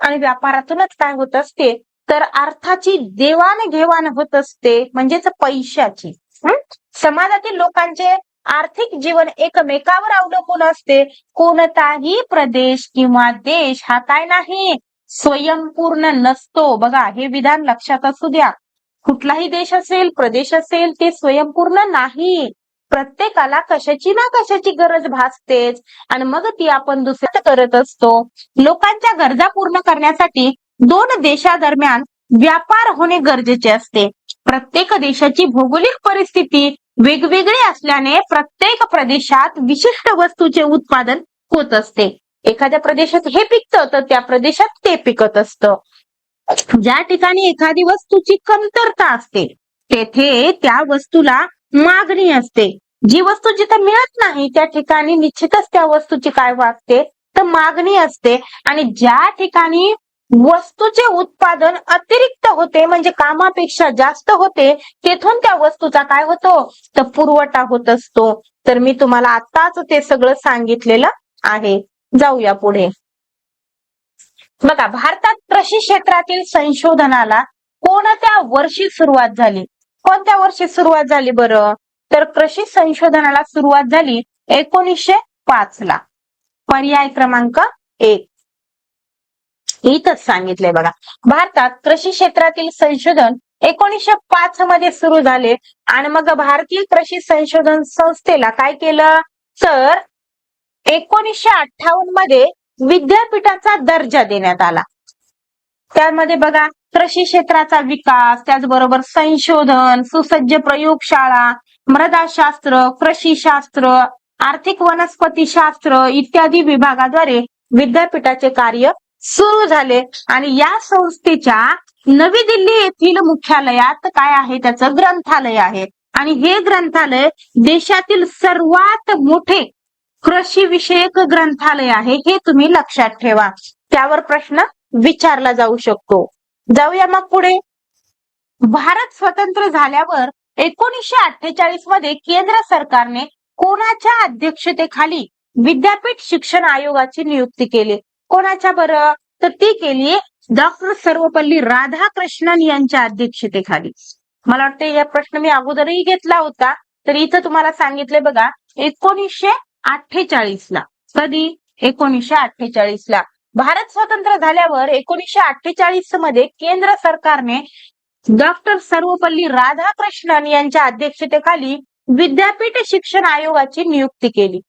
आणि व्यापारातूनच काय होत असते, तर अर्थाची देवाणघेवाण होत असते, म्हणजेच पैशाची. समाजातील लोकांचे आर्थिक जीवन एकमेकावर अवलंबून असते. कोणताही प्रदेश किंवा देश हा काय नाही, स्वयंपूर्ण नसतो. बघा, हे विधान लक्षात असू द्या. कुठलाही देश असेल, प्रदेश असेल, ते स्वयंपूर्ण नाही. प्रत्येकाला कशाची ना कशाची गरज भासतेच आणि मग ती आपण दुसऱ्यात करत असतो. लोकांच्या गरजा पूर्ण करण्यासाठी दोन देशादरम्यान व्यापार होणे गरजेचे असते. प्रत्येक देशाची भौगोलिक परिस्थिती वेगवेगळी असल्याने प्रत्येक प्रदेशात विशिष्ट वस्तूचे उत्पादन होत असते. एखाद्या प्रदेशात हे पिकतं तर त्या प्रदेशात ते पिकत असतं. ज्या ठिकाणी एखादी वस्तूची कमतरता असते तेथे त्या वस्तूला मागणी असते. जी वस्तू जिथे मिळत नाही त्या ठिकाणी निश्चितच त्या वस्तूची काय वागते, तर मागणी असते. आणि ज्या ठिकाणी वस्तूचे उत्पादन अतिरिक्त होते म्हणजे कामापेक्षा जास्त होते, तेथून त्या वस्तूचा काय होतो, तर पुरवठा होत असतो. तर मी तुम्हाला आताच ते सगळं सांगितलेलं आहे. जाऊया पुढे. बघा, भारतात कृषी क्षेत्रातील संशोधनाला कोणत्या वर्षी सुरुवात झाली? कोणत्या वर्षी सुरुवात झाली बरं? तर कृषी संशोधनाला सुरुवात झाली 1905 ला. पर्याय क्रमांक 1. इथंच सांगितलंय बघा. भारतात कृषी क्षेत्रातील संशोधन 1905 मध्ये सुरू झाले आणि मग भारतीय कृषी संशोधन संस्थेला काय केलं, तर 1958 मध्ये विद्यापीठाचा दर्जा देण्यात आला. त्यामध्ये बघा, कृषी क्षेत्राचा विकास, त्याचबरोबर संशोधन, सुसज्ज प्रयोगशाळा, मृदाशास्त्र, कृषीशास्त्र, आर्थिक वनस्पतीशास्त्र इत्यादी विभागाद्वारे विद्यापीठाचे कार्य सुरू झाले. आणि या संस्थेच्या नवी दिल्ली येथील मुख्यालयात काय आहे, त्याचं ग्रंथालय आहे. आणि हे ग्रंथालय देशातील सर्वात मोठे कृषी विषयक ग्रंथालय आहे, हे तुम्ही लक्षात ठेवा. त्यावर प्रश्न विचारला जाऊ शकतो. जाऊया मग पुढे. भारत स्वतंत्र झाल्यावर 1948 मध्ये केंद्र सरकारने कोणाच्या अध्यक्षतेखाली विद्यापीठ शिक्षण आयोगाची नियुक्ती केली? कोणाच्या बरं? तर ती केली डॉक्टर सर्वपल्ली राधाकृष्णन यांच्या अध्यक्षतेखाली. मला वाटतं या प्रश्न मी अगोदरही घेतला होता, तर इथं तुम्हाला सांगितले बघा 1948 ला. कधी? 1948 ला. भारत स्वतंत्र झाल्यावर 1948 मध्ये केंद्र सरकारने डॉक्टर सर्वपल्ली राधाकृष्णन यांच्या अध्यक्षतेखाली विद्यापीठ शिक्षण आयोगाची नियुक्ती केली.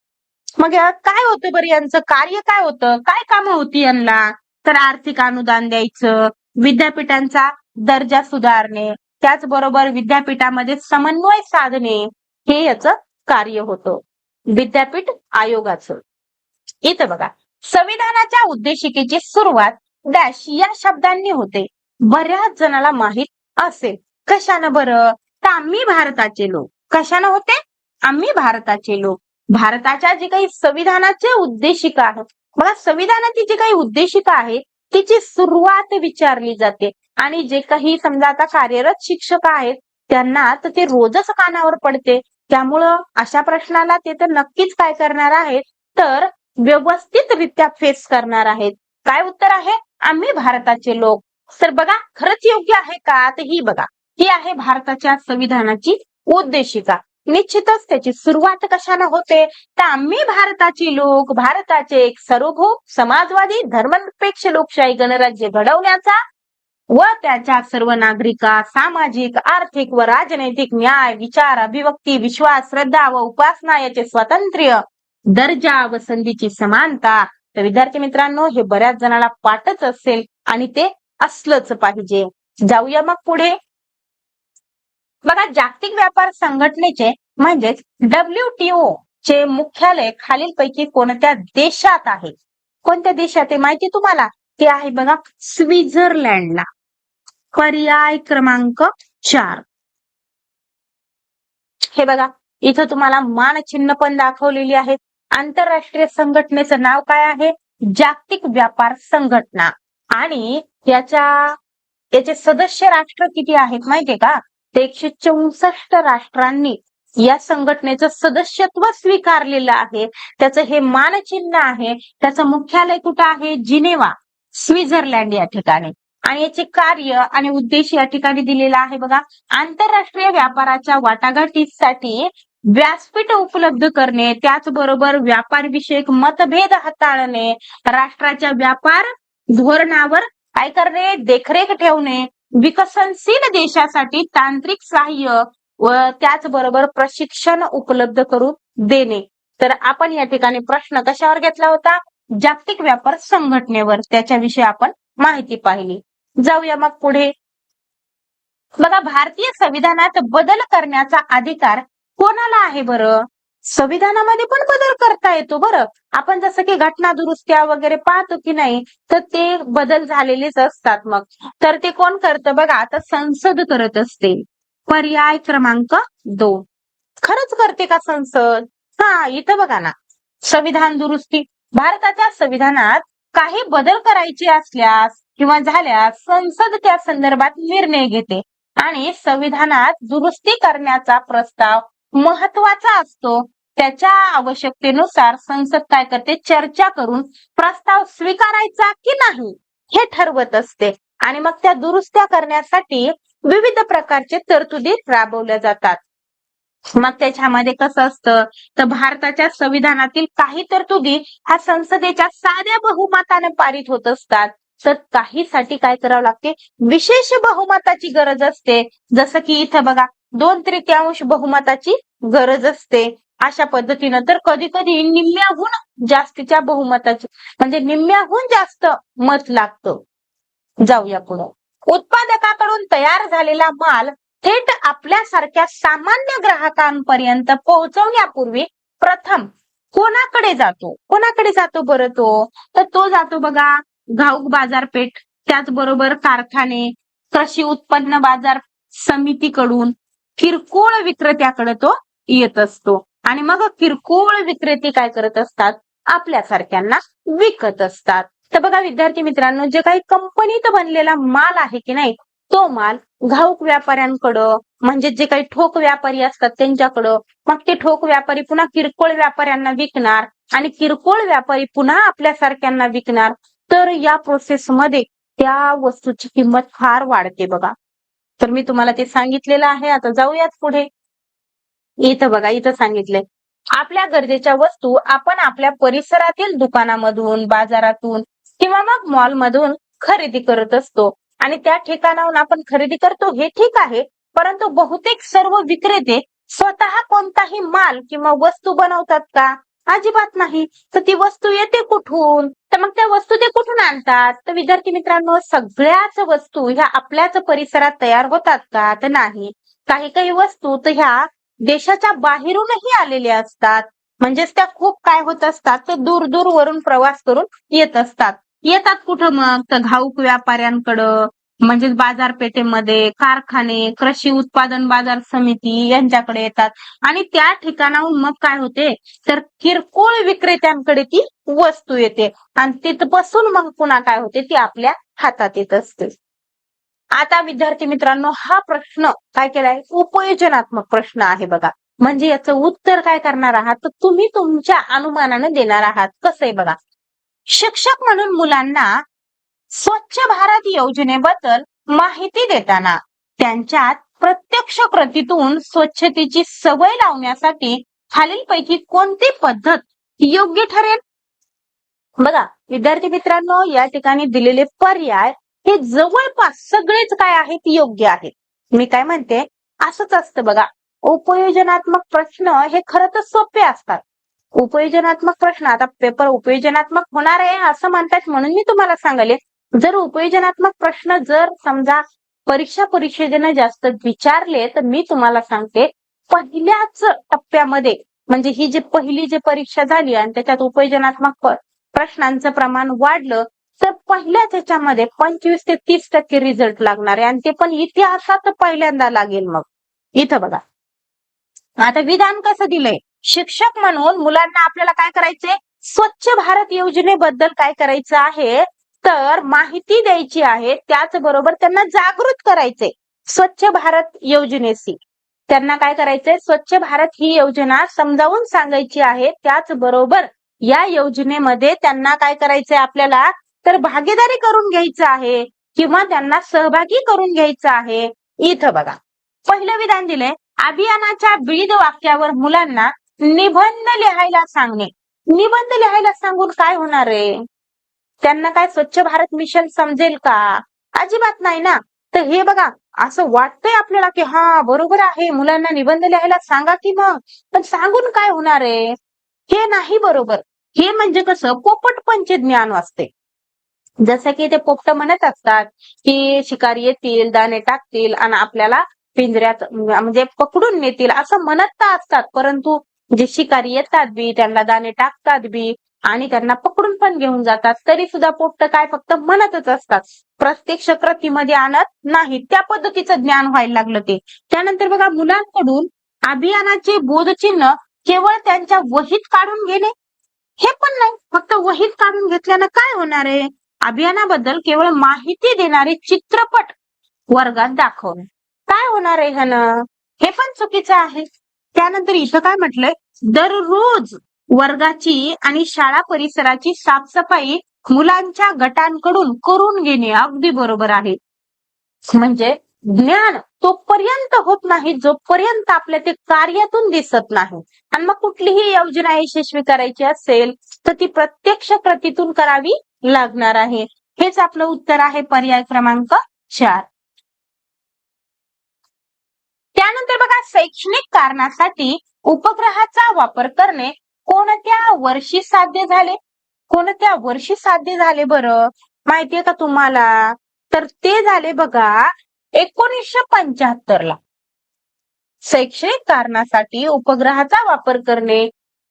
मग काय होतं बरं, यांचं कार्य काय होतं, काय कामं होती यांना? तर आर्थिक अनुदान द्यायचं, विद्यापीठांचा दर्जा सुधारणे, त्याचबरोबर विद्यापीठामध्ये समन्वय साधणे, हे याचं कार्य होतं विद्यापीठ आयोगाचं. इथं बघा, संविधानाच्या उद्देशिकेची सुरुवात डॅश या शब्दांनी होते. बऱ्याच जणाला माहित असेल. कशानं बरं? तर आम्ही भारताचे लोक. कशानं होते? आम्ही भारताचे लोक. भारताच्या जी काही संविधानाची उद्देशिका आहे, बघा संविधानाची जी काही उद्देशिका आहे तिची सुरुवात विचारली जाते. आणि जे काही समजा आता कार्यरत शिक्षक आहेत त्यांना तर ते रोजच कानावर पडते. त्यामुळं अशा प्रश्नाला ते तर नक्कीच काय करणार आहेत, तर व्यवस्थितरित्या फेस करणार आहेत. काय उत्तर आहे? आम्ही भारताचे लोक. तर बघा खरंच योग्य आहे का? तर ही बघा, ही आहे भारताच्या संविधानाची उद्देशिका. निश्चितच त्याची सुरुवात कशाने होते? तर आम्ही भारताची लोक, भारताचे एक सार्वभौम समाजवादी धर्मनिरपेक्ष लोकशाही गणराज्य घडवण्याचा व त्याच्या सर्व नागरिकांस सामाजिक, आर्थिक व राजनैतिक न्याय, विचार, अभिव्यक्ती, विश्वास, श्रद्धा व उपासना याचे स्वातंत्र्य, दर्जा व संधीची समानता. तर विद्यार्थी मित्रांनो, हे बऱ्याच जणांना पाठच असेल आणि ते असलंच पाहिजे. जाऊया मग पुढे. बघा, जागतिक व्यापार संघटनेचे म्हणजेच WTO चे मुख्यालय खालीलपैकी कोणत्या देशात आहे? कोणत्या देशात आहे माहिती तुम्हाला? ते आहे बघा स्वित्झर्लंडला. पर्याय क्रमांक 4. हे बघा, इथं तुम्हाला मानचिन्ह पण दाखवलेली आहेत. आंतरराष्ट्रीय संघटनेचं नाव काय आहे? जागतिक व्यापार संघटना. आणि याचे सदस्य राष्ट्र किती आहेत माहितीये का? ते 164 राष्ट्रांनी या संघटनेचं सदस्यत्व स्वीकारलेलं आहे. त्याचं हे मानचिन्ह आहे. त्याचं मुख्यालय कुठं आहे? जिनेवा, स्वित्झर्लंड या ठिकाणी. आणि याचे कार्य आणि उद्देश या ठिकाणी दिलेला आहे बघा. आंतरराष्ट्रीय व्यापाराच्या वाटाघाटीसाठी व्यासपीठ उपलब्ध करणे, त्याचबरोबर व्यापार विषयक मतभेद हाताळणे, राष्ट्राच्या व्यापार धोरणावर काय करणे? देखरेख ठेवणे, विकसनशील देशासाठी तांत्रिक सहाय्य व त्याचबरोबर प्रशिक्षण उपलब्ध करून देणे. तर आपण या ठिकाणी प्रश्न कशावर घेतला होता? जागतिक व्यापार संघटनेवर. त्याच्याविषयी आपण माहिती पाहिली. जाऊया मग पुढे. बघा, भारतीय संविधानात बदल करण्याचा अधिकार कोणाला आहे बरं? संविधानामध्ये पण बदल करता येतो बरं. आपण जसं की घटना दुरुस्त्या वगैरे पाहतो की नाही, तर ते बदल झालेलेच असतात. मग तर ते कोण करतं? बघा, आता संसद करत असते. पर्याय क्रमांक 2. खरंच करते का संसद? हा, इथं बघा ना, संविधान दुरुस्ती. भारताच्या संविधानात काही बदल करायचे असल्यास किंवा झाल्यास संसद त्या संदर्भात निर्णय घेते आणि संविधानात दुरुस्ती करण्याचा प्रस्ताव महत्वाचा असतो. त्याच्या आवश्यकतेनुसार संसद काय करते? चर्चा करून प्रस्ताव स्वीकारायचा की नाही हे ठरवत असते. आणि मग त्या दुरुस्त्या करण्यासाठी विविध प्रकारचे तरतुदी राबवल्या जातात. मग त्याच्यामध्ये कसं असतं, तर भारताच्या संविधानातील काही तरतुदी ह्या संसदेच्या साध्या बहुमताने पारित होत असतात. तर काहीसाठी काय करावं लागते? विशेष बहुमताची गरज असते. जसं की इथं बघा, 2/3 बहुमताची गरज असते. अशा पद्धतीनं तर कधी कधी निम्म्याहून जास्तीच्या बहुमताची म्हणजे निम्म्याहून जास्त मत लागतं. जाऊया पुढे. उत्पादकाकडून तयार झालेला माल थेट आपल्यासारख्या सामान्य ग्राहकांपर्यंत पोहोचवण्यापूर्वी प्रथम कोणाकडे जातो? कोणाकडे जातो बरं तो? तर तो जातो बघा घाऊक बाजारपेठ, त्याचबरोबर कारखाने, कृषी उत्पन्न बाजार समितीकडून किरकोळ विक्रेत्याकडे तो येत असतो. आणि मग किरकोळ विक्रेते काय करत असतात? आपल्यासारख्यांना विकत असतात. तर बघा विद्यार्थी मित्रांनो, जे काही कंपनीत बनलेला माल आहे की नाही, तो माल घाऊक व्यापाऱ्यांकडं म्हणजे जे काही ठोक व्यापारी असतात त्यांच्याकडं, मग ते ठोक व्यापारी पुन्हा किरकोळ व्यापाऱ्यांना विकणार आणि किरकोळ व्यापारी पुन्हा आपल्यासारख्यांना विकणार. तर या प्रोसेसमध्ये त्या वस्तूची किंमत फार वाढते बघा. तर मी तुम्हाला ते सांगितलेलं आहे. आता जाऊयात पुढे. इथं बघा, इथं सांगितलंय, आपल्या गरजेच्या वस्तू आपण आपल्या परिसरातील दुकानामधून, बाजारातून किंवा मग मॉलमधून खरेदी करत असतो. आणि त्या ठिकाणाहून आपण खरेदी करतो हे ठीक आहे, परंतु बहुतेक सर्व विक्रेते स्वतः कोणताही माल किंवा वस्तू बनवतात का? अजिबात नाही. तर ती वस्तू येते कुठून? तर मग त्या वस्तू ते कुठून आणतात? तर विद्यार्थी मित्रांनो, सगळ्याच वस्तू ह्या आपल्याच परिसरात तयार होतात का? तर नाही. काही काही वस्तू तर ह्या देशाच्या बाहेरूनही आलेल्या असतात. म्हणजेच त्या खूप काय होत असतात, तर दूर दूर वरून प्रवास करून येत असतात. येतात कुठं मग? तर घाऊक व्यापाऱ्यांकडं, म्हणजेच बाजारपेठेमध्ये, कारखाने, कृषी उत्पादन बाजार समिती यांच्याकडे येतात आणि त्या ठिकाणाहून मग काय होते, तर किरकोळ विक्रेत्यांकडे ती वस्तू येते आणि तिथपासून मग पुन्हा काय होते, ती आपल्या हातात येत असते. आता विद्यार्थी मित्रांनो, हा प्रश्न काय केलाय, उपयोजनात्मक प्रश्न आहे बघा. म्हणजे याचं उत्तर काय करणार आहात, तर तुम्ही तुमच्या अनुमानाने देणार आहात. कसं आहे बघा, शिक्षक म्हणून मुलांना स्वच्छ भारत योजनेबद्दल माहिती देताना त्यांच्यात प्रत्यक्ष कृतीतून स्वच्छतेची सवय लावण्यासाठी खालीलपैकी कोणती पद्धत योग्य ठरेल? बघा विद्यार्थी मित्रांनो, या ठिकाणी दिलेले पर्याय हे जवळपास सगळेच काय आहेत, योग्य आहेत. मी काय म्हणते, असंच असतं बघा. उपयोजनात्मक प्रश्न हे खरं तर सोपे असतात. उपयोजनात्मक प्रश्न, आता पेपर उपयोजनात्मक होणार आहे असं म्हणतात म्हणून मी तुम्हाला सांगाले, जर उपयोजनात्मक प्रश्न जर समजा परीक्षा परिषदेने जास्त विचारले, तर मी तुम्हाला सांगते, पहिल्याच टप्प्यामध्ये म्हणजे ही जी पहिली जी परीक्षा झाली आणि त्याच्यात उपयोजनात्मक प्रश्नांचं प्रमाण वाढलं, तर पहिल्याच ह्याच्यामध्ये 25 ते 30% रिझल्ट लागणार आहे आणि ते पण इतिहासात पहिल्यांदा लागेल. मग इथं बघा, आता विधान कसं दिलंय, शिक्षक म्हणून मुलांना आपल्याला काय करायचंय, स्वच्छ भारत योजनेबद्दल काय करायचं आहे, तर माहिती द्यायची आहे. त्याचबरोबर त्यांना जागृत करायचंय स्वच्छ भारत योजनेशी. त्यांना काय करायचंय, स्वच्छ भारत ही योजना समजावून सांगायची आहे. त्याचबरोबर या योजनेमध्ये त्यांना काय करायचंय आपल्याला, तर भागीदारी करून घ्यायचं आहे किंवा त्यांना सहभागी करून घ्यायचं आहे. इथं बघा, पहिलं विधान दिलंय, अभियानाच्या ब्रीद वाक्यावर मुलांना निबंध लिहायला सांगणे. निबंध लिहायला सांगून काय होणार आहे, त्यांना काय स्वच्छ भारत मिशन समजेल का? अजिबात नाही ना. तर हे बघा, असं वाटतंय आपल्याला की हा बरोबर आहे, मुलांना निबंध लिहायला सांगा की, मग पण सांगून काय होणार आहे, हे नाही बरोबर. हे म्हणजे कसं, पोपटपंची ज्ञान असते. जसं की ते पोपट म्हणत असतात की शिकारी येतील, दाणे टाकतील आणि आपल्याला पिंजऱ्यात म्हणजे पकडून नेतील असं म्हणत तर असतात, परंतु जे शिकारी येतात बी, त्यांना दाणे टाकतात बी आणि त्यांना पकडून पण घेऊन जातात, तरी सुद्धा पोपट काय फक्त म्हणतच असतात, प्रत्यक्ष कृतीमध्ये आणत नाही. त्या पद्धतीचं ज्ञान व्हायला लागलं ते. त्यानंतर बघा, मुलांकडून अभियानाचे बोधचिन्ह केवळ त्यांच्या वहीत काढून घेणे हे पण नाही. फक्त वहीत काढून घेतल्यानं काय होणार आहे, अभियानाबद्दल केवळ माहिती देणारे चित्रपट वर्गात दाखवणे काय होणार आहे ह्यानं, हे पण चुकीचं आहे. त्यानंतर इथं काय म्हटलंय, दररोज वर्गाची आणि शाळा परिसराची साफसफाई मुलांच्या गटांकडून करून घेणे अगदी बरोबर आहे. म्हणजे ज्ञान तोपर्यंत होत नाही जोपर्यंत आपल्या ते कार्यातून दिसत नाही. आणि मग कुठलीही योजना यशस्वी करायची असेल तर ती प्रत्यक्ष कृतीतून करावी लागणार आहे. हेच आपलं उत्तर आहे, पर्याय क्रमांक 4. त्यानंतर बघा, शैक्षणिक कारणासाठी उपग्रहाचा वापर करणे कोणत्या वर्षी साध्य झाले? कोणत्या वर्षी साध्य झाले बरं, माहितीये का तुम्हाला? तर ते झाले बघा 1975 ला. शैक्षणिक कारणासाठी उपग्रहाचा वापर करणे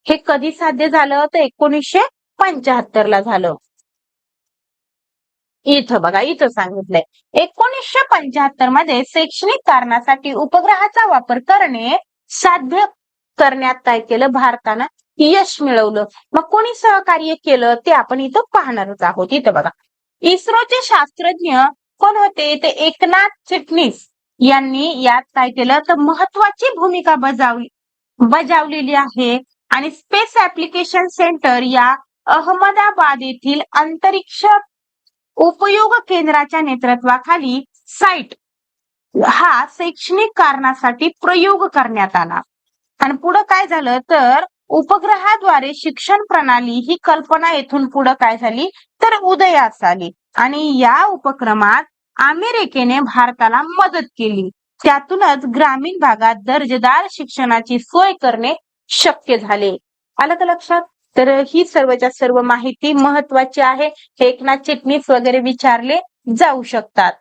हे कधी साध्य झालं, तर 1975 ला झालं. इथं बघा, इथं सांगितलंय 1975 मध्ये शैक्षणिक कारणासाठी उपग्रहाचा वापर करणे साध्य करण्यात काय केलं, भारतानं यश मिळवलं. मग कोणी सहकार्य केलं ते आपण इथं पाहणारच आहोत. इथं बघा, इस्रोचे शास्त्रज्ञ कोण होते, ते एकनाथ चिटणीस यांनी यात काय केलं, तर महत्वाची भूमिका बजावलेली आहे. आणि स्पेस ऍप्लिकेशन सेंटर या अहमदाबाद येथील अंतरिक्ष उपयोग केंद्राच्या नेतृत्वाखाली साईट हा शैक्षणिक कारणासाठी प्रयोग करण्यात आला. आणि पुढे काय झालं, तर उपग्रहाद्वारे शिक्षण प्रणाली ही कल्पना येथून पुढे काय झाली, तर उदयास आली. आणि या उपक्रमात अमेरिकेने भारताला मदत केली. त्यातूनच ग्रामीण भागात दर्जेदार शिक्षणाची सोय करणे शक्य झाले. आलं का लक्षात? तर ही सर्वच्या सर्व माहिती महत्वाची आहे. हे एकनाथ चिटणीस वगैरे विचारले जाऊ शकतात.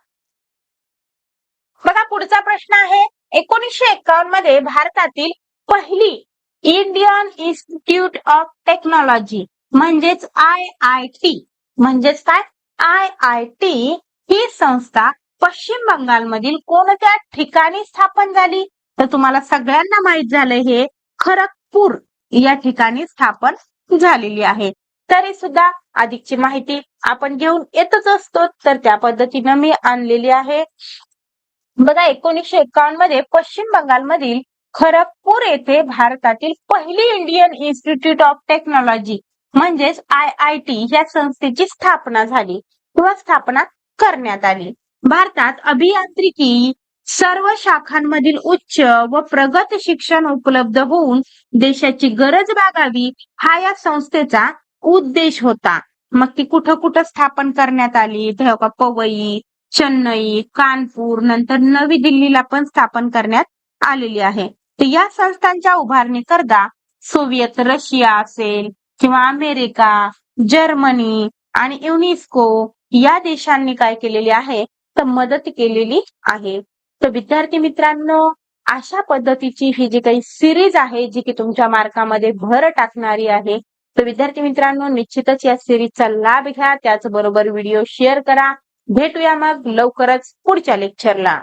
बघा पुढचा प्रश्न आहे, 1951 मध्ये भारतातील पहिली इंडियन इन्स्टिट्यूट ऑफ टेक्नॉलॉजी म्हणजेच IIT म्हणजेच काय IIT ही संस्था पश्चिम बंगालमधील कोणत्या ठिकाणी स्थापन झाली? तर तुम्हाला सगळ्यांना माहित झालं हे खरगपूर या ठिकाणी स्थापन झालेली आहे. तरी सुद्धा अधिकची माहिती आपण घेऊन येतच असतो, तर त्या पद्धतीनं मी आणलेली आहे. बघा 1951 मध्ये पश्चिम बंगालमधील खरगपूर येथे भारतातील पहिली इंडियन इन्स्टिट्यूट ऑफ टेक्नॉलॉजी म्हणजेच IIT या संस्थेची स्थापना झाली किंवा स्थापना करण्यात आली. भारतात अभियांत्रिकी सर्व शाखांमधील उच्च व प्रगत शिक्षण उपलब्ध होऊन देशाची गरज भागावी हा या संस्थेचा उद्देश होता. मग ती कुठं कुठं स्थापन करण्यात आली? तर पवई, चेन्नई, कानपूर, नंतर नवी दिल्लीला पण स्थापन करण्यात आलेली आहे. तर या संस्थांच्या उभारणीकरता सोव्हिएत रशिया असेल किंवा अमेरिका, जर्मनी आणि युनेस्को या देशांनी काय केलेली आहे? तर मदत केलेली आहे. तर विद्यार्थी मित्रांनो, अशा पद्धतीची ही जी काही सिरीज आहे जी की तुमच्या मार्कामध्ये भर टाकणारी आहे, तर विद्यार्थी मित्रांनो निश्चितच या सिरीजचा लाभ घ्या. त्याचबरोबर व्हिडिओ शेअर करा. भेटूया मग लवकरच पुढच्या लेक्चरला.